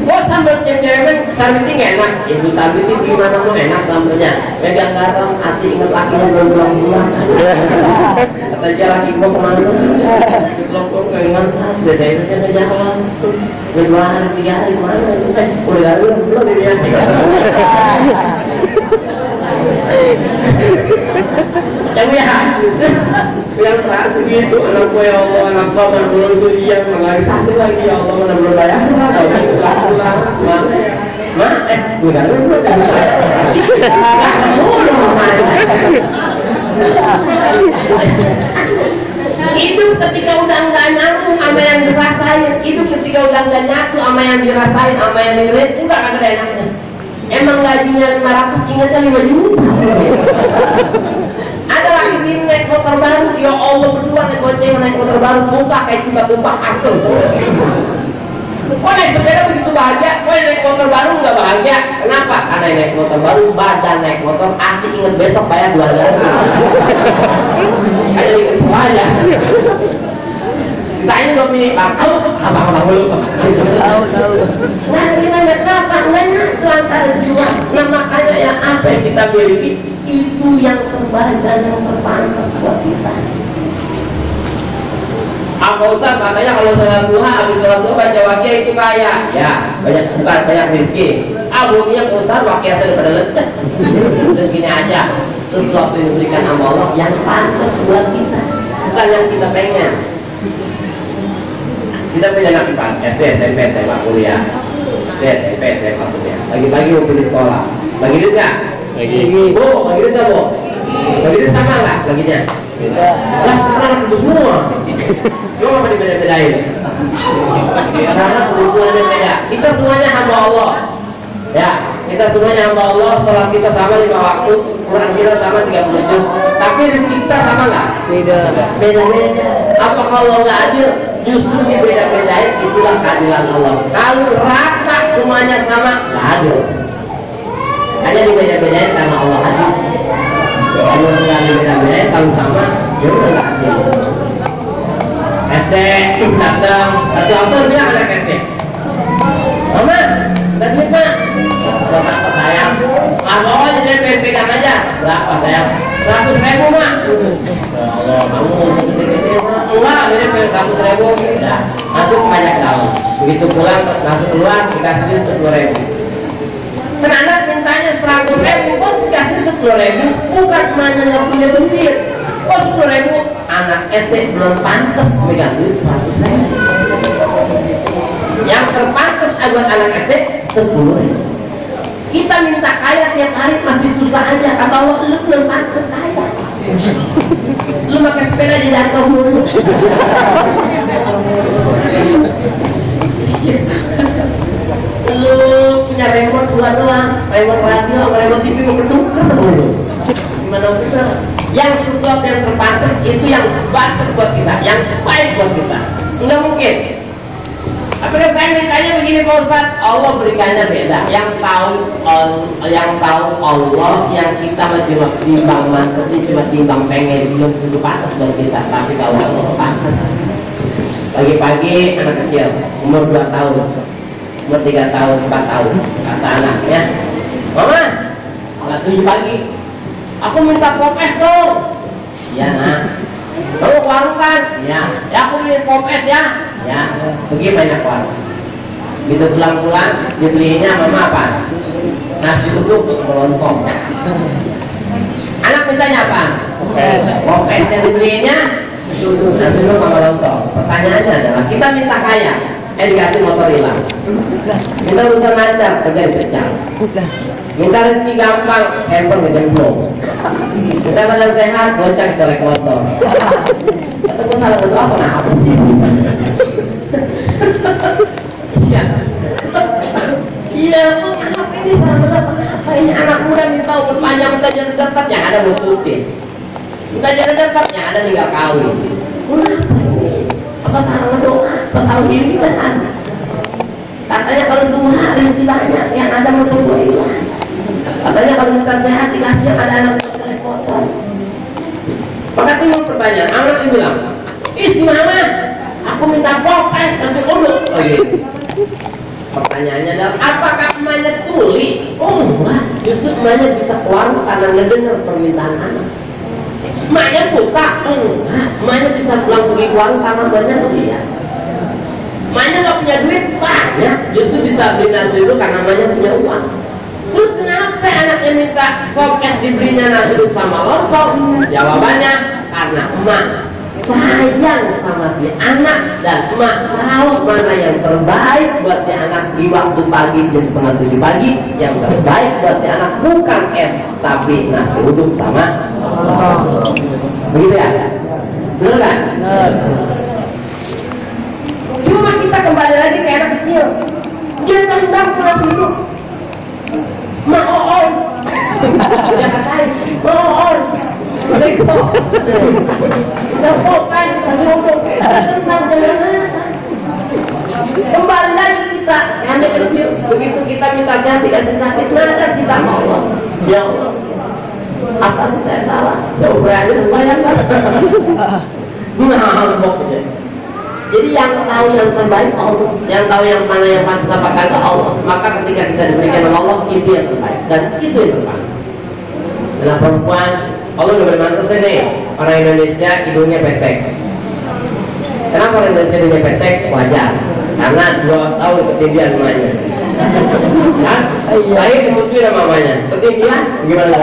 Oh, sambal cem-ceremen Sarwiti nggak enak. Ibu Sarwiti gimana mau enak sambalnya? Pegang garam, hati inget lakinya belum pulang-pulang. Kata aja laki gua kemana? Pulang-pulang nggak ingat. Biasa itu saya nggak jawab. Kedua hari, 3 hari kemana? Udah belum ini ya. Yang ya, yang keras gitu, anak gue ya Allah, anak gue mana belum sudian, lagi sakit lagi ya Allah, mana belum bayar, pulang, udah lu itu ketika udah nggak nyatu sama yang dirasain, itu ketika udah nggak nyatu sama yang dirasain, sama yang dilihat, udah kagak enaknya. Emang gajinya 500, ingatnya 5 juta. Ada lagi ini naik motor baru, ya Allah berdua naik bonceng naik motor baru, muka kayak tumpah asem. Kok naik sepeda begitu bahagia, kok naik motor baru nggak bahagia? Kenapa? Karena naik motor baru, badan naik motor, hati inget besok bayar 2 hari. Ada yang kesemuanya. Tanya dong ini, abang dulu. Tahu. Nah, kita nggak kenapa, nggak nyatu antara dua. Nah, makanya yang apa yang kita miliki itu yang terbaik dan yang terpantas buat kita. Apa Ustaz katanya kalau sholat duha, habis sholat duha baca wakia itu kaya? Ya, banyak rezeki. Belumnya Ustaz wakia sudah pada lecek. Segini aja, sesuatu yang diberikan sama Allah yang pantas buat kita, bukan yang kita pengen. Kita punya anak IPA, SD, SMP, SMA, kuliah. SD, SMP, SMA, kuliah. Pagi-pagi mau pergi sekolah. Bagi duit nggak? Bagi. Bu, bagi duit nggak, Bu? Bagi duit sama nggak baginya? Lah, anak itu semua. Lu nggak mau beda-bedain? Karena kebutuhannya beda. Kita semuanya hamba Allah. Ya, kita semuanya hamba Allah. Sholat kita sama 5 waktu, Quran kita sama 30 juz. Tapi rezeki kita sama nggak? Beda-beda. Apa kalau nggak adil? Justru dibeda-bedain, itulah keadilan Allah. Kalau rata semuanya sama, nggak adil. Hanya dibeda-bedain sama Allah adil. Kalau nggak dibeda-bedain, kalau sama, ya udah nggak adil. SD datang, satu autor bilang anak SD, Mama, tadi Pak, buat apa sayang? Bawa aja deh, pegang aja. Berapa sayang? 100.000 Mak. Ya Allah, kamu gede-gede enggak, jadi 100.000. Ya, masuk banyak tahun. Begitu pulang, masuk keluar, dikasih 10.000. Anak mintanya 100.000, kok dikasih 10.000? Bukan emaknya nggak punya bentir. Kok 10.000? Anak SD belum pantas megang duit 100.000. Yang terpantas buat anak SD 10.000. Kita minta kaya tiap hari masih susah aja. Kata Allah, lu belum pantas kaya. Lu pakai sepeda di jatuh mulu. Lu punya remote dua doang, remote radio, remote TV mau ketuker mulu. Gimana bener? Yang sesuatu yang terpantas itu yang pantas buat kita, yang baik buat kita. Enggak mungkin. Tapi kan saya mintanya begini Pak Ustaz, Allah berikannya beda. Yang tahu Allah, yang kita cuma timbang mantesin, cuma timbang pengen, belum tentu pantas buat kita. Tapi kalau Allah pantas. Pagi-pagi anak kecil, umur 2 tahun, umur 3 tahun, 4 tahun, kata anaknya, Mama, salat 7 pagi, aku minta popes dong. Iya nak. Kamu ke warung kan? Iya. Ya aku minta popes ya. Ya. Pergi banyak warung. Begitu pulang-pulang dibelinya mama apa? Nasi uduk lontong. Anak mintanya apa? Popes. Popes yang dibelinya nasi uduk sama lontong. Pertanyaannya adalah kita minta kaya, dikasih motor hilang. Minta urusan lancar, kerja dipecah. Minta rezeki gampang, handphone ngejemplung. Minta badan sehat, bocah colek motor. Kata gue salah berdoa, kenapa sih? Iya, kenapa ini salah berdoa? Kenapa ini anak muda minta umur panjang, minta jadi dekat, yang ada mutusin. Minta jadi dekat, yang ada tinggal kawin. Kenapa ini? Apa salah berdoa? Apa salah diri kan? Katanya kalau 2 hari rezeki banyak, yang ada motor gue hilang. Katanya kalau minta sehat dikasih yang ada anak motor. Maka timbul pertanyaan, anak itu bilang, isi mama, aku minta popes kasih uduk. Oh gitu. Pertanyaannya adalah, apakah emaknya tuli? Oh enggak, justru emaknya bisa keluar karena ngedenger permintaan anak. Emaknya buta? Enggak, emaknya bisa pulang pergi ke warung karena emaknya ngeliat. Emaknya gak punya duit? Banyak, justru bisa beli nasi uduk karena emaknya punya uang. Terus kenapa anaknya minta popes dibelinya nasi uduk sama lontong? Jawabannya, karena emak sayang sama si anak dan emak tahu mana yang terbaik buat si anak di waktu pagi jam 6:30 pagi. Yang terbaik buat si anak bukan es tapi nasi uduk sama lontong. Begitu ya? Benar kan? Benar. Cuma kita kembali lagi ke anak kecil, dia tendang tuh nasi uduk. Maoon, dia katain, maoon, beko, popes, kasih uduk, tentang jalan makan. Kembali lagi kita, yang kecil, begitu kita minta sehat dikasih sakit, mana kita mau? Ya Allah, apa sih saya salah? Saya berani lumayan lah. Nah, pokoknya. Jadi yang tahu yang terbaik Allah, yang tahu yang mana yang pantas apa kata Allah. Maka ketika kita diberikan oleh Allah, itu yang terbaik dan itu yang terbaik. Dalam perempuan, Allah udah bermantas ini orang Indonesia hidungnya pesek. Kenapa orang Indonesia hidungnya pesek? Wajar, karena 2 tahun ketindihan mamanya. Kan? Lahir disusui sama mamanya. Ketindihan gimana?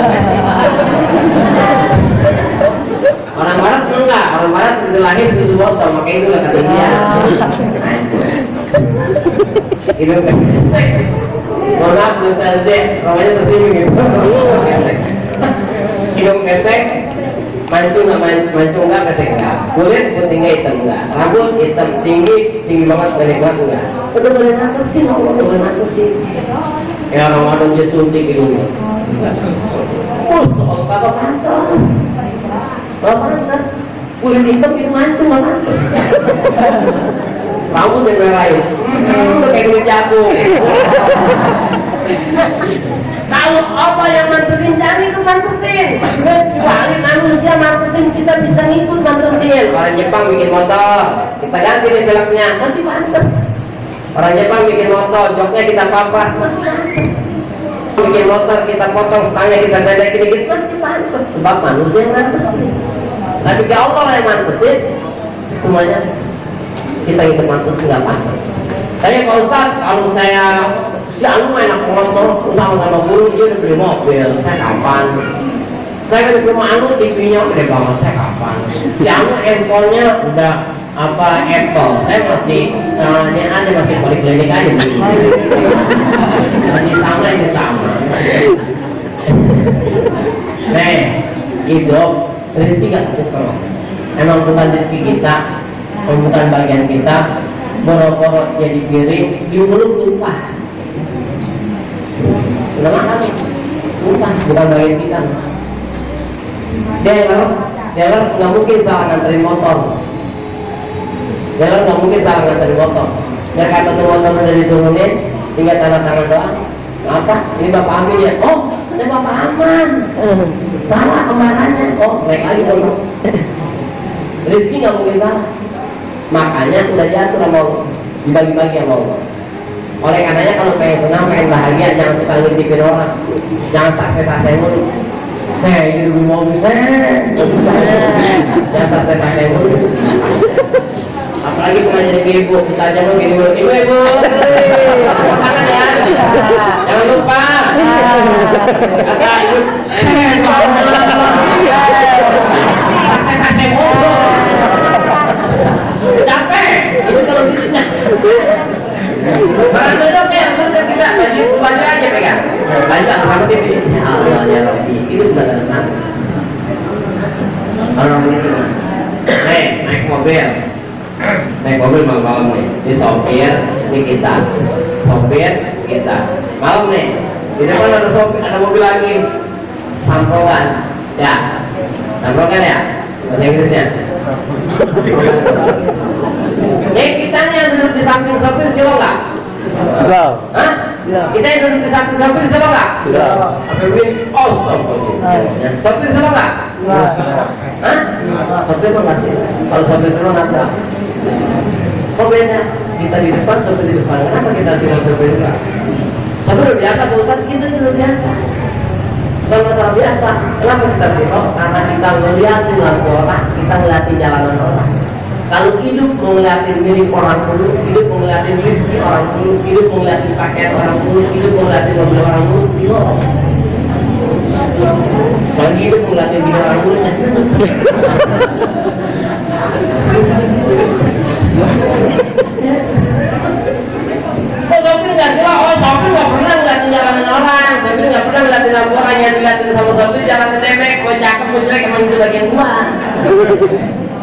Orang barat enggak, orang barat begitu lahir susu botol, makanya itu lah kata dia. Hidung pesek. Mohon maaf, belum saja, namanya tersinggung gitu. Hidung pesek, mancung enggak, pesek enggak. Kulit putihnya hitam enggak, rambut hitam tinggi banget, pendek banget enggak. Udah boleh natesin, Allah udah boleh natesin. Ya Ramadan dia suntik hidungnya. Oh, soal kata pantas. Gak pantas, kulit hitam itu mancung gak pantas. Rambut yang meraih, udah kayak kulit jagung. Kalau Allah yang mantesin, jangan itu mantesin. Kecuali manusia mantesin, kita bisa ngikut mantesin. Orang Jepang bikin motor, kita ganti nih velgnya, masih pantas. Orang Jepang bikin motor, joknya kita papas, masih pantas. Bikin motor, kita potong setangnya, kita bedakin dikit, masih pantas. Sebab manusia yang mantesin. Tapi kalau Allah yang mantesin, semuanya kita ikut mantes nggak pantas. Saya Pak Ustadz, kalau saya si Anu enak motor, sama guru dia udah beli mobil, saya kapan? Saya kan di rumah Anu TV-nya udah banget, saya kapan? Si Anu handphone-nya udah apa Apple, saya masih ini ada masih poliklinik aja. ini sama. Nih, hidup rezeki gak cukup. Emang bukan rezeki kita, bukan bagian kita. Boro-boro jadi piring, di mulut tumpah. Sudah makan, tumpah, bukan bagian kita. Dealer nggak mungkin salah nganterin motor. Dealer nggak mungkin salah nganterin motor. Ya kata tuh motor udah diturunin, tinggal tanda tangan doang. Apa? Ini Bapak Amin ya? Oh, saya Bapak Aman. Salah kembarannya. Oh, naik lagi motor. Rizki nggak mungkin salah. Makanya udah diatur sama Allah, dibagi-bagi sama Allah. Oleh karenanya kalau pengen senang, pengen bahagia, jangan suka ngintipin orang, jangan sakse-sakse mulu. Saya ini dulu mau bisa, jangan sakse-sakse mulu. Apalagi pernah jadi ibu, kita aja mau gini dulu, ibu, tangan ya, jangan lupa. Kata ibu, sakse-sakse mulu. Capek, itu kalau gitu. Barang duduk ya, terus tidak baju aja pegang. Baju sama TV. Ya Allah ya Rabbi, itu benar benar. Kalau begitu, naik mobil malam nih. Ini sopir, ini kita. Sopir kita. Malam nih. Di depan ada sopir, ada mobil lagi. Samprongan, ya. Samprongan ya. Bahasa Inggrisnya. Kita yang duduk di samping sopir silo nggak? Silo. Hah? Kita yang duduk di samping sopir silo nggak? Silo. Sopir silo nggak? Hah? Sopir mah nggak sih? Kalau sopir silo nggak? Kok beda? Kita di depan, sopir di depan. Kenapa kita silo sopir enggak? Sopir udah biasa, Pak Ustadz, kita udah biasa. Bukan masalah biasa. Kenapa kita silo? Karena kita melihat lampu orang, kita ngeliatin jalanan orang. Kalau hidup melihatin milik orang dulu, hidup melihatin rezeki orang dulu, hidup melihatin pakaian orang dulu, hidup melihatin mobil orang dulu, silo. Kalau hidup melihatin bini orang dulu, kok sopir nggak silo? Oh, sopir nggak pernah ngeliatin jalanan orang, sopir nggak pernah ngeliatin lampu orang yang dilihatin sama sopir jalan ke demek, mau cakep, mau jelek, emang itu bagian gua.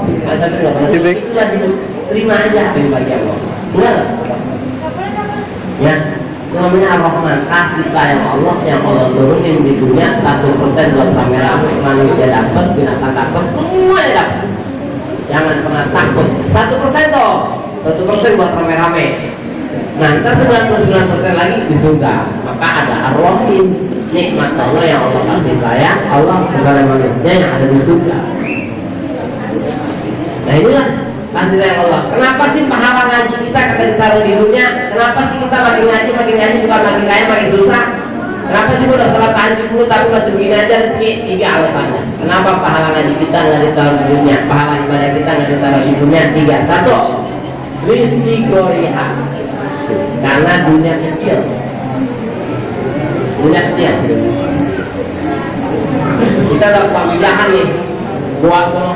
Masa itu nggak pernah sih, itu lah hidup, terima aja dari bagian Allah. Enggak lah. Ya, itu namanya Ar-Rahman, kasih sayang Allah yang Allah turunin di dunia 1% buat rame-rame, manusia dapat, binatang dapat, semuanya dapat. Jangan pernah takut. 1% toh, 1% buat rame-rame. Nah, ntar 99% lagi di surga. Maka ada Ar-Rahim, nikmat Allah yang Allah kasih sayang Allah kepada manusia yang ada di surga. Nah inilah kasih sayang Allah. Kenapa sih pahala ngaji kita kata ditaruh di dunia? Kenapa sih kita makin ngaji bukan makin kaya makin susah? Kenapa sih udah sholat tahajud dulu tapi masih begini aja rezeki? 3 alasannya. Kenapa pahala ngaji kita nggak ditaruh di dunia? Pahala ibadah kita nggak ditaruh di dunia? 3. 1. Risigoriha. Karena dunia kecil. Dunia kecil. Kita udah pamilahan nih. Doa semua.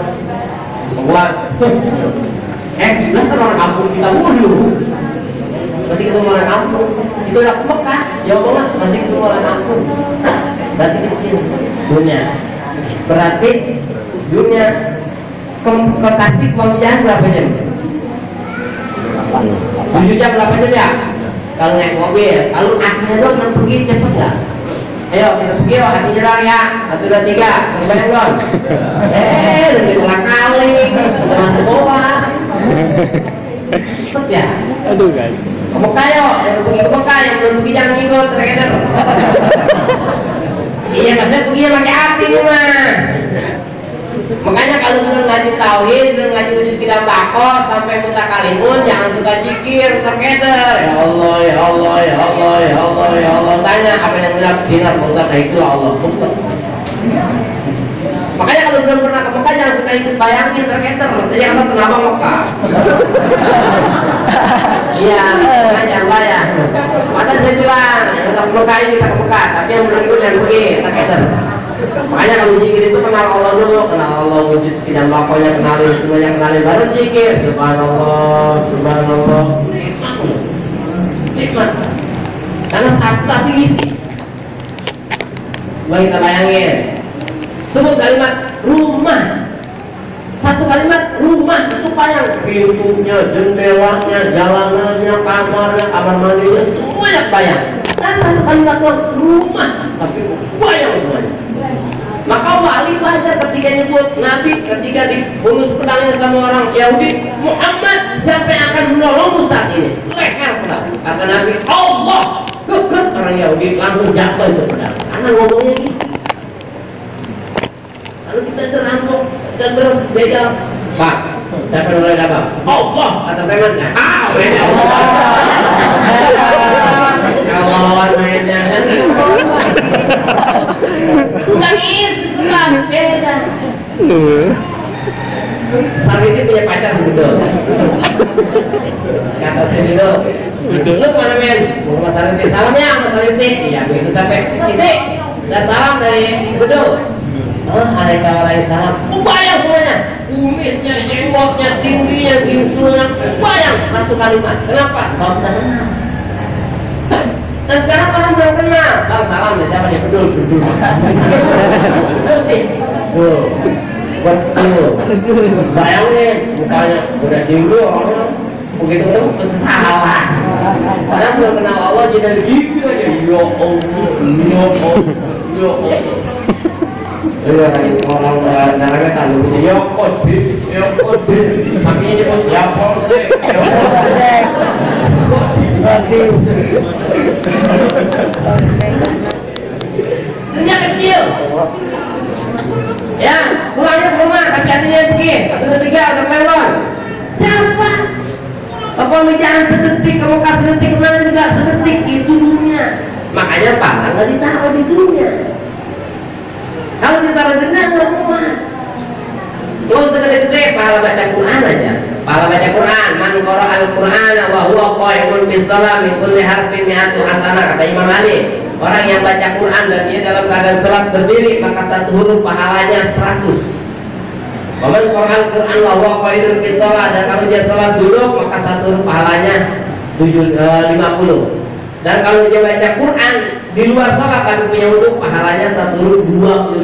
Membuat jelas kan orang kampung kita dulu masih ketemu orang kampung itu udah ke Mekah jauh banget masih ketemu orang kampung berarti kecil dunia berarti dunia ke Tasik pemilihan berapa jam? 7 jam berapa jam ya? Kalau naik mobil kalau akhirnya doang yang pergi cepet gak? Ayo kita pergi yuk, hati jerang ya 1, 2, 3, banyak belum? Lebih kurang kali udah masuk bawah cepet ya? Aduh guys, ke Mekah yuk, yang pergi ke Mekah, yang belum pergi jangan ngikut, terkeder. Iya maksudnya pergi pakai hati nih mah. Makanya kalau belum ngaji tauhid, belum ngaji wujud tidak bako sampai mutakalimun, jangan suka zikir, terkeder. Ya Allah, ya Allah, ya Allah, ya Allah, ya Allah. Tanya apa yang benar sinar Ustaz, itu Allah. Bukan. Makanya kalau belum pernah ke Mekah jangan suka ikut bayangin terkeder. Jadi Allah kenapa Mekah? Iya, jangan bayang. Padahal saya bilang, yang udah ke Mekah kita ke Mekah, tapi yang belum ikut jangan pergi, terkeder. Makanya kalau zikir itu kenal Allah dulu, kenal Allah wujud tidak makonya, kenalin semuanya, kenalin baru zikir. Subhanallah, subhanallah. Nikmat. karena satu tapi isi. Mari kita bayangin, sebut kalimat rumah. Satu kalimat rumah itu panjang, pintunya, jendelanya, jalanannya, kamarnya, kamar mandinya, semuanya bayang. Nah, satu kalimat rumah, tapi bayang semuanya. Maka wali wajar ketika nyebut Nabi ketika dibungkus pedangnya sama orang Yahudi, Muhammad, siapa yang akan menolongmu saat ini? Leher pedang. Kata Nabi, Allah. Geget orang Yahudi langsung jatuh itu pedang. Karena ngomongnya gitu. Lalu kita derampok dan terus begal, Pak, siapa yang mulai dapat? Allah. Kata preman, beda Allah. Kalau mainnya kan bukan isi sebab beda. Sariti punya pacar sebetulnya. Kata Sariti, lu mana men? Mau Mas Sariti, salamnya Mas Sariti. Iya begitu sampai titik. Udah salam dari sebetulnya. Oh, alaikum salam. Bayang semuanya, kumisnya, jenggotnya, tingginya, gimsulnya, bayang satu kalimat. Kenapa? Sebab kita kenal. Dan sekarang orang belum kenal. Bang salam ya, siapa nih? Bedul. Betul sih. Betul. Bayangin mukanya udah tinggi orangnya begitu terus salah. Padahal belum kenal Allah jadi gitu aja. Ya Allah. Orang darahnya kan ya kosbis, tapi ini pun ya polsek, dunia kecil, ya pulangnya ke rumah tapi hatinya pergi, satu ketiga udah melon, siapa? Apa bicara sedetik, kamu kasih sedetik kemana juga sedetik itu dunia, makanya pahala nggak ditaruh di dunia. Kalau ditaruh denda nggak muat. Mau segede-gede pahala baca Quran aja. Pahala baca Quran, man qara al-Quran wa huwa qa'imun bis shalah min kulli harfin mi'atu hasanah, kata Imam Ali. Orang yang baca Quran dan dia dalam keadaan salat berdiri, maka satu huruf pahalanya 100. Man qara al-Quran wa huwa qa'imun bis shalah, dan kalau dia salat duduk maka satu huruf pahalanya 50. Dan kalau dia baca Quran di luar sholat tapi punya wudhu, pahalanya satu huruf 25.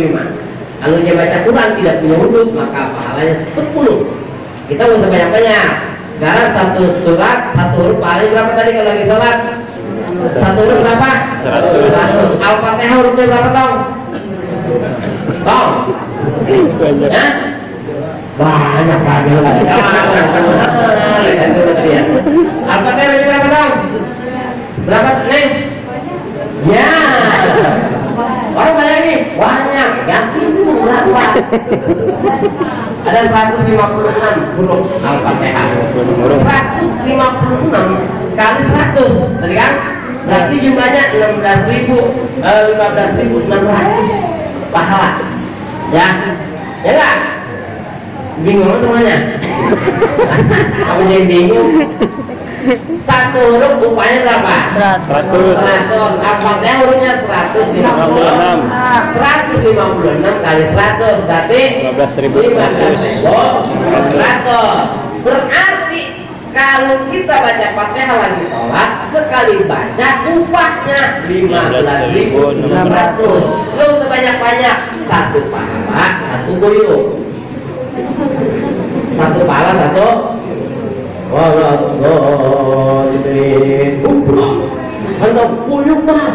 Kalau dia baca Quran tidak punya wudhu, maka pahalanya 10. Kita nggak usah banyak-banyak. Sekarang satu surat, satu huruf pahalanya berapa tadi kalau lagi sholat? Satu huruf berapa? 100. Al-Fatihah hurufnya berapa tong? Tong? Ya? Banyak lagi. Al-Fatihah hurufnya berapa tong? Berapa nih? Ya, orang banyak nih, banyak. Yang itu berapa? Ada 156 huruf Al-Fatihah. 156 kali 100, tadi kan? Berarti jumlahnya 15.600 pahala. Ya, ya kan? Bingung semuanya? Kamu jadi bingung? Satu huruf upahnya berapa? 100. Al-Fatihah hurufnya 156. 156 kali 100 berarti 15.100. Berarti kalau kita baca Fatihah lagi sholat, sekali baca upahnya 15.600. So sebanyak-banyak satu pahala, satu buyut. Satu pahala, satu untuk puluh pak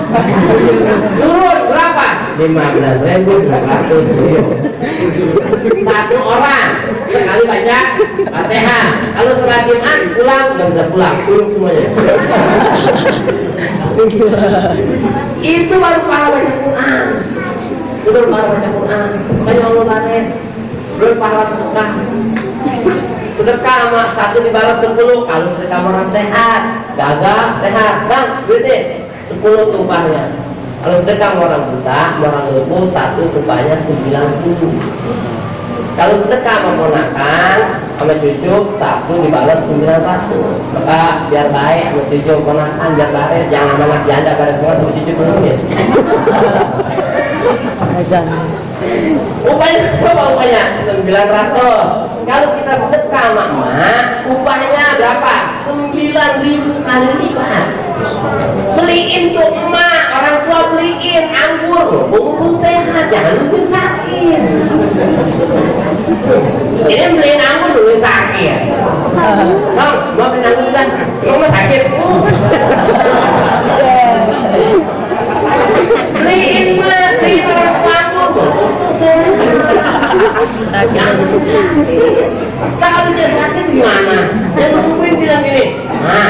turun berapa? 15.600. Satu orang sekali baca Fatihah. Kalau sholat Jumat pulang nggak bisa pulang, turun semuanya. Itu baru pahala baca Quran. Itu baru pahala baca Quran. Banyak Allah bares. Belum pahala sedekah. Sedekah sama satu dibalas 10. Kalau sedekah orang sehat, gagal sehat, bang, duitnya 10 tumpahnya. Kalau sedekah orang buta, orang lumpuh, satu tumpahnya 90. Kalau sedekah sama ponakan, sama cucu, satu dibalas 900. Maka biar baik sama cucu ponakan, biar baris, jangan anak janda baris semua sama cucu belum ya. Upahnya berapa upahnya? 900. Kalau kita sedekah sama emak, upahnya berapa? 9.000 kali lipat. Beliin tuh emak, orang tua beliin anggur, mumpung sehat, jangan nungguin sakit. Ini beliin anggur nungguin sakit. Bang, mau beliin anggur kan? Mau sakit? Beliin mas, beliin orang tua anggur, sehat. Kalau dia sakit gimana? Dan nungguin bilang gini, ma,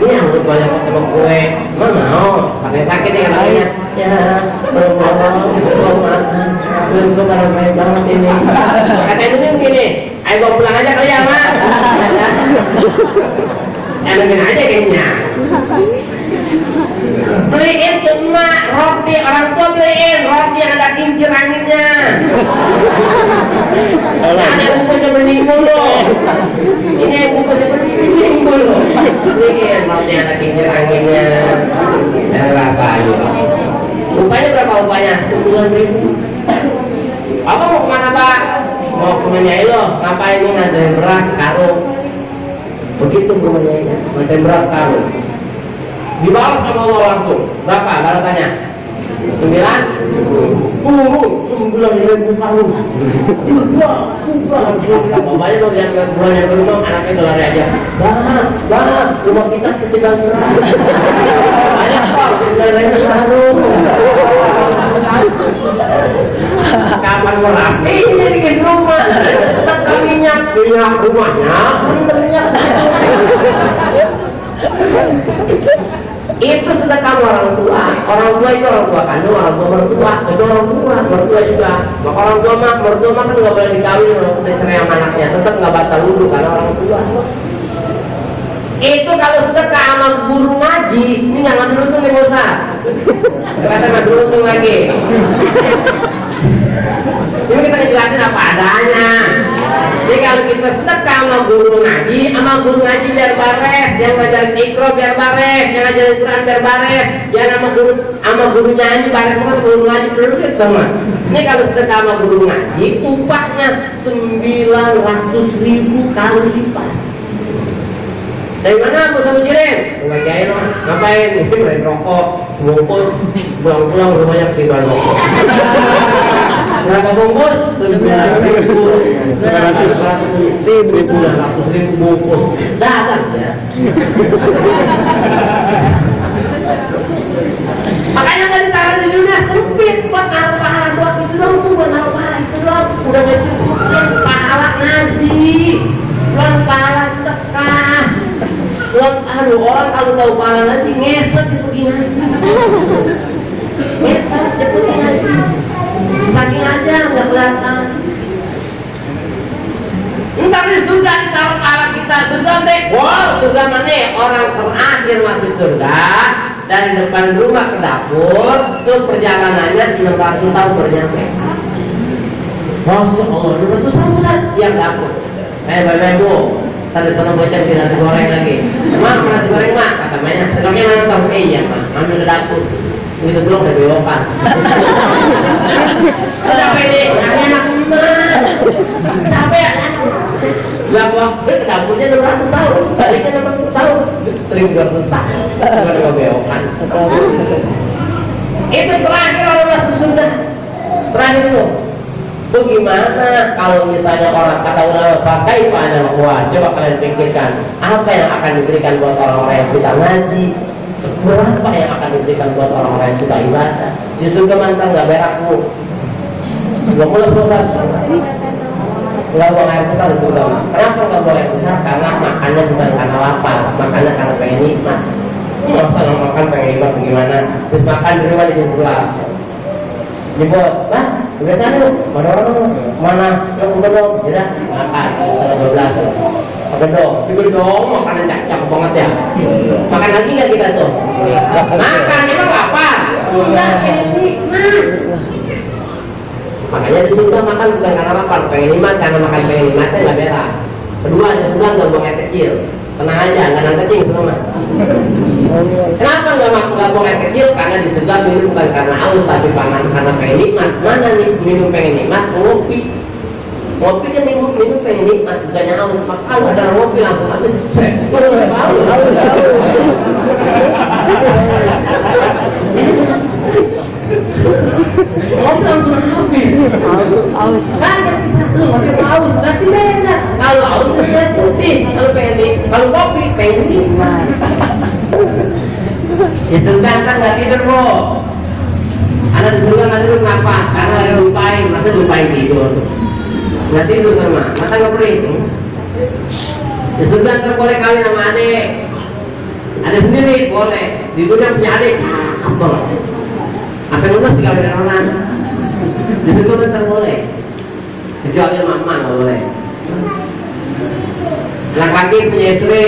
ini anggur banyak sama kue, mana mau? Katanya sakit ya katanya. Ya, belum makan, belum barang baik banget ini. Katanya begini, ayo bawa pulang aja kali ya, ma. Nungguin aja kayaknya. Beliin tuh emak roti, orang tua beliin roti yang ada kincir anginnya. Ada bungkusnya bening mulu. Ini yang bungkusnya bening mulu. Beliin roti yang ada kincir anginnya. Dan rasanya. Upahnya berapa upahnya? 9.000. Apa mau kemana pak? Mau ke Menyailo. Ngapain nih nganterin beras karung? Begitu Bu Menyailo, nganterin beras karung. Dibalas sama Allah langsung. Berapa balasannya? 9? 9.000 karung. Bapaknya dong yang bulan yang berumah, anaknya udah lari aja. Bang, rumah kita ketinggalan beras. Banyak kok, 9.000 karung. Kapan mau rapi? Ini bikin rumah. Sedang minyak rumahnya. Minyak itu sedekah orang tua. Orang tua itu orang tua kandung, orang tua mertua, itu orang tua, mertua juga. Maka orang tua mertua kan nggak boleh dikawin walaupun udah cerai sama anaknya, tetap nggak batal wudhu karena orang tua. Itu kalau sedekah sama guru ngaji, ini jangan beruntung nih bosa. Ternyata nggak beruntung lagi. Ini kita jelasin apa adanya. Jadi kalau kita sedekah sama guru ngaji biar bares, yang ngajarin ikro biar bares, yang ngajarin Quran biar bares, yang sama guru nyanyi bares, sama guru ngaji dulu gitu mah. Ini kalau sedekah sama guru ngaji, upahnya 900.000 kali lipat. Dari mana Bu Samujirin? Ngajain loh, ngapain? Main rokok, sebungkus, pulang-pulang rumahnya ketiban rokok. Berapa bungkus? 900.000 bungkus. Datang ya. Makanya tadi taruh di dunia sempit buat naruh pahala buat itu dong tuh, buat naruh pahala itu dong. Udah gak cukup pahala ngaji, buat pahala sedekah. Orang kalau tahu pahala nanti ngesot di pergi ngaji. Ngesot di pergi ngaji. Saking aja nggak kelihatan. Ntar di surga ditaruh pahala kita, surga deh. Wow, surga mana? Orang terakhir masuk surga dari depan rumah ke dapur, itu perjalanannya 600 tahun bernyampe. Masya Allah, 600 tahun kan? Tiap dapur. Baik-baik Bu. Tadi sana bocah di nasi goreng lagi. Mak, nasi goreng mak, kata mainnya. Sedangnya mana tahu? Iya mak, ambil ke dapur. Itu belum udah belokan. Sampai deh, enak emak. Sampai ya. Gak waktu ke dapurnya 600 tahun, baliknya 600 tahun, 1.200 tahun. Cuma udah belokan. Itu terakhir orang masuk surga. Terakhir itu. Bagaimana kalau misalnya orang kata ulama pakai panah kuah, coba kalian pikirkan apa yang akan diberikan buat orang-orang yang suka ngaji, seberapa yang akan diberikan buat orang-orang yang suka ibadah. Di surga mantan nggak berak Bu, nggak boleh besar, nggak buang air besar di surga. Kenapa nggak buang air besar? Karena makannya bukan karena lapar, makannya karena pengen nikmat. Masa nggak makan pengen nikmat bagaimana? Terus makan di rumah di jam 11. Nyebut, udah sana lu, mana orang mana yang udah dong, jadi makan, salah 12 udah dong, tidur dong, makanan cakap banget ya. Makan lagi nggak kita tuh? Makan, emang lapar? Enggak, nikmat. Makanya di surga makan bukan karena lapar, pengen nikmat, karena makan pengen nikmatnya nggak berak. Kedua, di surga nggak buang air kecil. Tenang aja, nggak nang kecil semua. Kenapa nggak buang air kecil? Karena di surga minum bukan karena haus, tapi karena pengen nikmat. Mana nih minum pengen nikmat? Kopi. Ngopi kan minum pengen nikmat, bukannya haus. Kalau ada ngopi langsung aja, ngopi langsung habis. Aus. Kan lu ngopi haus, berarti beda. Kalau haus dia putih, kalau kopi pengen nikmat. Ya surga kan nggak tidur bro. Anak di surga nggak tidur kenapa? Karena lagi lupain, masa lupain tidur. Nggak tidur sama, masa nggak perih. Di surga ntar boleh kawin sama adik. Ada sendiri boleh. Di dunia punya adik, cakep banget. Apa yang udah dikawin dengan orang? Di surga ntar boleh. Kecuali mama nggak boleh. Laki-laki punya istri,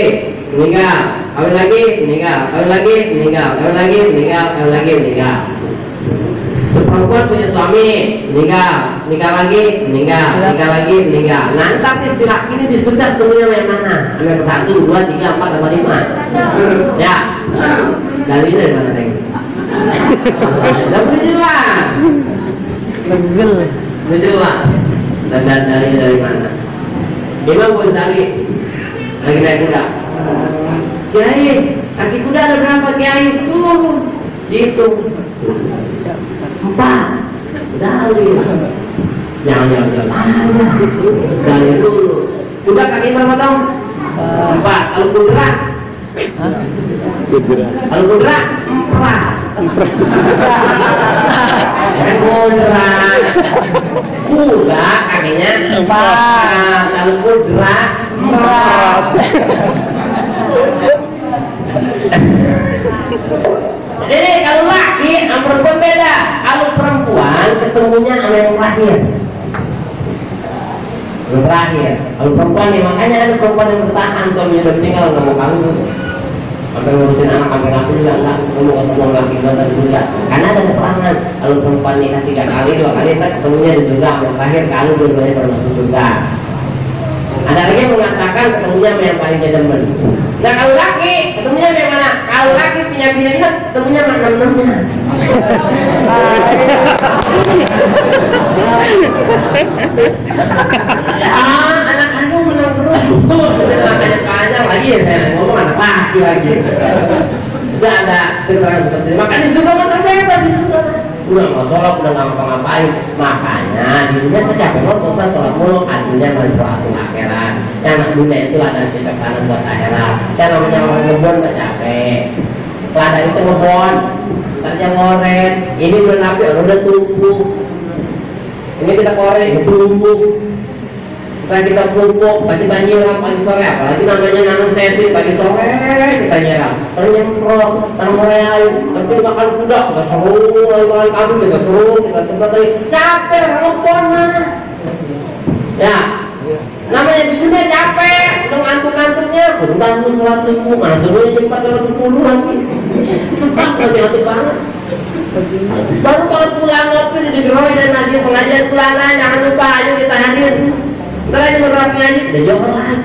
meninggal. Kawin lagi, meninggal. Kawin lagi, meninggal. Kawin lagi, meninggal. Kawin lagi, meninggal. Seperempuan punya suami, meninggal. Nikah lagi, meninggal. Nikah lagi, meninggal. Nah, tapi si laki ini di surga ketemunya yang mana? Yang ke 1, 2, 3, 4, 5. Ya. Dari ini dari mana neng? Lebih jelas. Legel. Lebih jelas. Dan dari mana? Imam Ghazali lagi naik kuda. Kiai, kaki kuda ada berapa Kiai? Turun. Dihitung 4. Dali. Jangan. Dali dulu. Kuda kaki berapa dong? 4. Kalau kudra? Kalau kudra 4. Kuda kakinya 4. Kalau kudra 4. Jadi kalau laki sama perempuan beda. Kalau perempuan ketemunya sama yang terakhir. Yang terakhir. Kalau perempuan nih, makanya ada perempuan yang bertahan suaminya udah meninggal nggak mau kawin. Sampai ngurusin anak sampai ngaku juga enggak mau ketemu laki dari surga. Karena ada keterangan kalau perempuan nikah 3 kali 2 kali kita ketemunya di surga. Yang terakhir kalau dua-duanya termasuk surga. Ada lagi yang mengatakan ketemunya sama yang paling dia demen. Nah kalau laki ketemunya sama yang mana? Kalau laki punya ingat ketemunya sama 6-6-nya. Anak aku menang terus. Panjang lagi ya saya ngomong anak laki. Tidak ada keterangan seperti itu. Makanya di surga mah terbebas di surga. Udah nggak sholat, udah nggak ngapa-ngapain. Makanya di dunia saya capek banget dosa sholat mulu. Artinya masih sholat akhirat. Yang dunia itu ada cetakan buat akhirat. Yang namanya orang ngebon nggak capek. Lada itu ngebon, ternyata ngoret. Ini belum nabi, udah tumbuh. Ini kita korek, tumbuh. Setelah kita pupuk, pagi nyiram pagi sore, apalagi namanya nanam sesi pagi sore kita nyiram. Ternyemprot, tanam real, nanti makan kuda, kita seru, lagi makan kambing, kita seru, kita sempat lagi capek, ngebon mah. Ya, namanya di dunia capek, sedang ngantuk-ngantuknya, baru bangun setelah subuh, mana subuhnya jam 4 atau 10 lagi. Masih ngantuk banget. Baru kalau pulang ngopi di geroy dan masih pengajian bulanan, jangan lupa ayo kita hadir. Ntar aja berapa ngaji, udah johor lagi.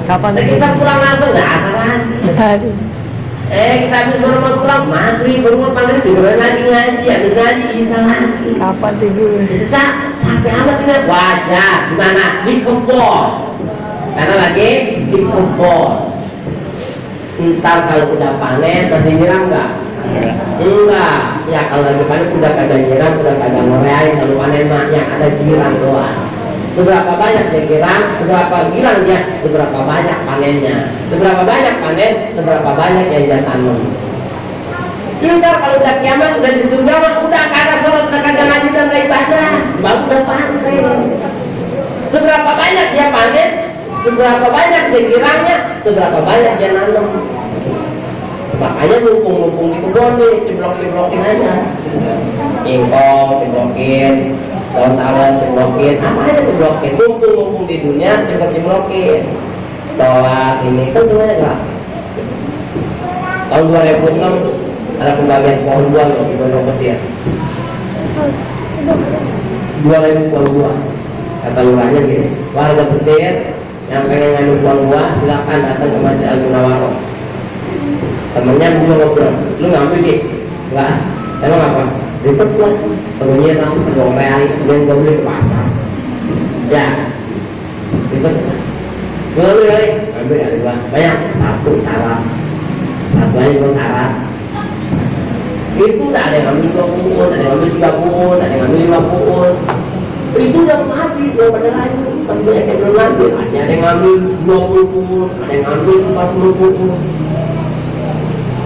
Kapan kita pulang langsung, udah asal lagi. Kita habis baru mau pulang, maghrib, baru mau maghrib, tiduran lagi ngaji, habis ngaji, isa lagi. Kapan tidur? Bisa, capek amat ini. Wajar, gimana? Dikempor. Karena lagi dikempor. Ntar kalau udah panen, masih nyiram nggak? Enggak. Ya kalau lagi panen udah kagak nyiram, udah kagak ngoreain. Kalau panen mah yang ada girang doang. Seberapa banyak dia girang, seberapa girang dia, seberapa banyak panennya. Seberapa banyak panen, seberapa banyak yang dia tanam. Ntar kalau udah kiamat, udah di surga mah udah kagak sholat, udah kagak ngaji dan ibadah, sebab udah panen. Seberapa banyak dia panen, seberapa banyak dia girangnya, seberapa banyak dia nanam. Makanya mumpung di kebun nih, ceblok-ceblokin aja. Singkong, ceblokin, daun talas, ceblokin, apa aja ceblokin. Mumpung di dunia, ceblok-ceblokin. Sholat ini kan semuanya gratis. Tahun 2006 ada pembagian pohon buah loh di Pondok Petir. 2.000 pohon buah. Kata lurahnya gini, warga Petir yang pengen ngambil pohon buah silakan datang ke Masjid Al Munawarroh. Temennya dulu ngobrol, lu ngambil sih? Enggak, emang apa? Ribet lah, temennya tahu, dong real, kemudian gue beli ke pasar. Ya, ikut. Ngambil kali, ambil kali dua. Banyak satu syarat, satu aja dua syarat. Itu udah ada yang ngambil 20, ada yang ngambil 30, ada yang ngambil 50. Itu udah habis, udah pada lain. Masih banyak yang belum ngambil. Ada yang ngambil 20 pun, ada yang ngambil 40 pun.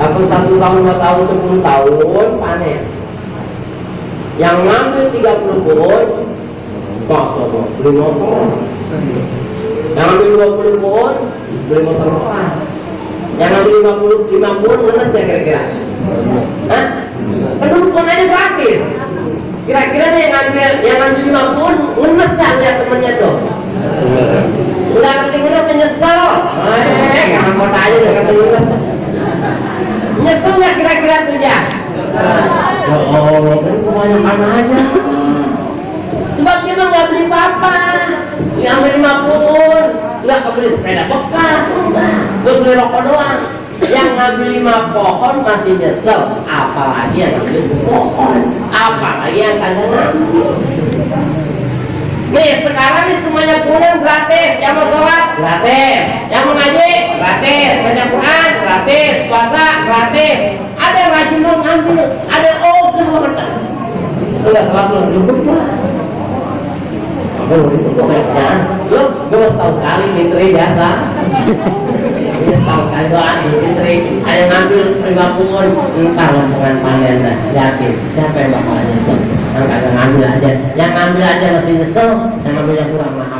Aku 1 tahun, 2 tahun, 10 tahun panen. Yang ngambil 30 pun, kosong, beli motor. Yang ngambil 20 pun, beli motor kelas. Yang ngambil 50 pun, mana sih kira-kira? Hah? Penduduk pun aja gratis. Kira-kira yang ngambil 5 pun, ngenes gak lihat temennya tuh? Udah ngerti ngenes menyesal. Jangan kota aja udah ngerti ngenes. Nyesel nggak kira-kira tuh ya? Ya Allah, kan kebanyakan aja. Sebab dia mah nggak beli apa-apa. Yang beli 50, nggak beli sepeda bekas, nggak beli rokok doang. Yang ngambil 5 pohon masih nyesel, apalagi yang ngambil sepohon, apalagi yang kagak ngambil. Nih sekarang nih semuanya punya gratis, yang mau sholat gratis, yang mau ngaji gratis, baca Quran gratis, puasa gratis. Ada yang rajin belum ngambil, ada yang ogah banget. Udah sholat belum cukup lah. Oh itu kok kerjaan, lo gue tahu sekali fitri biasa. Ini tahu sekali doa fitri, ada yang ngambil 50, entah dengan panen dah, yakin siapa yang bakal nyesel. Yang kagak ngambil aja, yang ngambil aja masih nyesel, yang ngambil yang kurang maaf.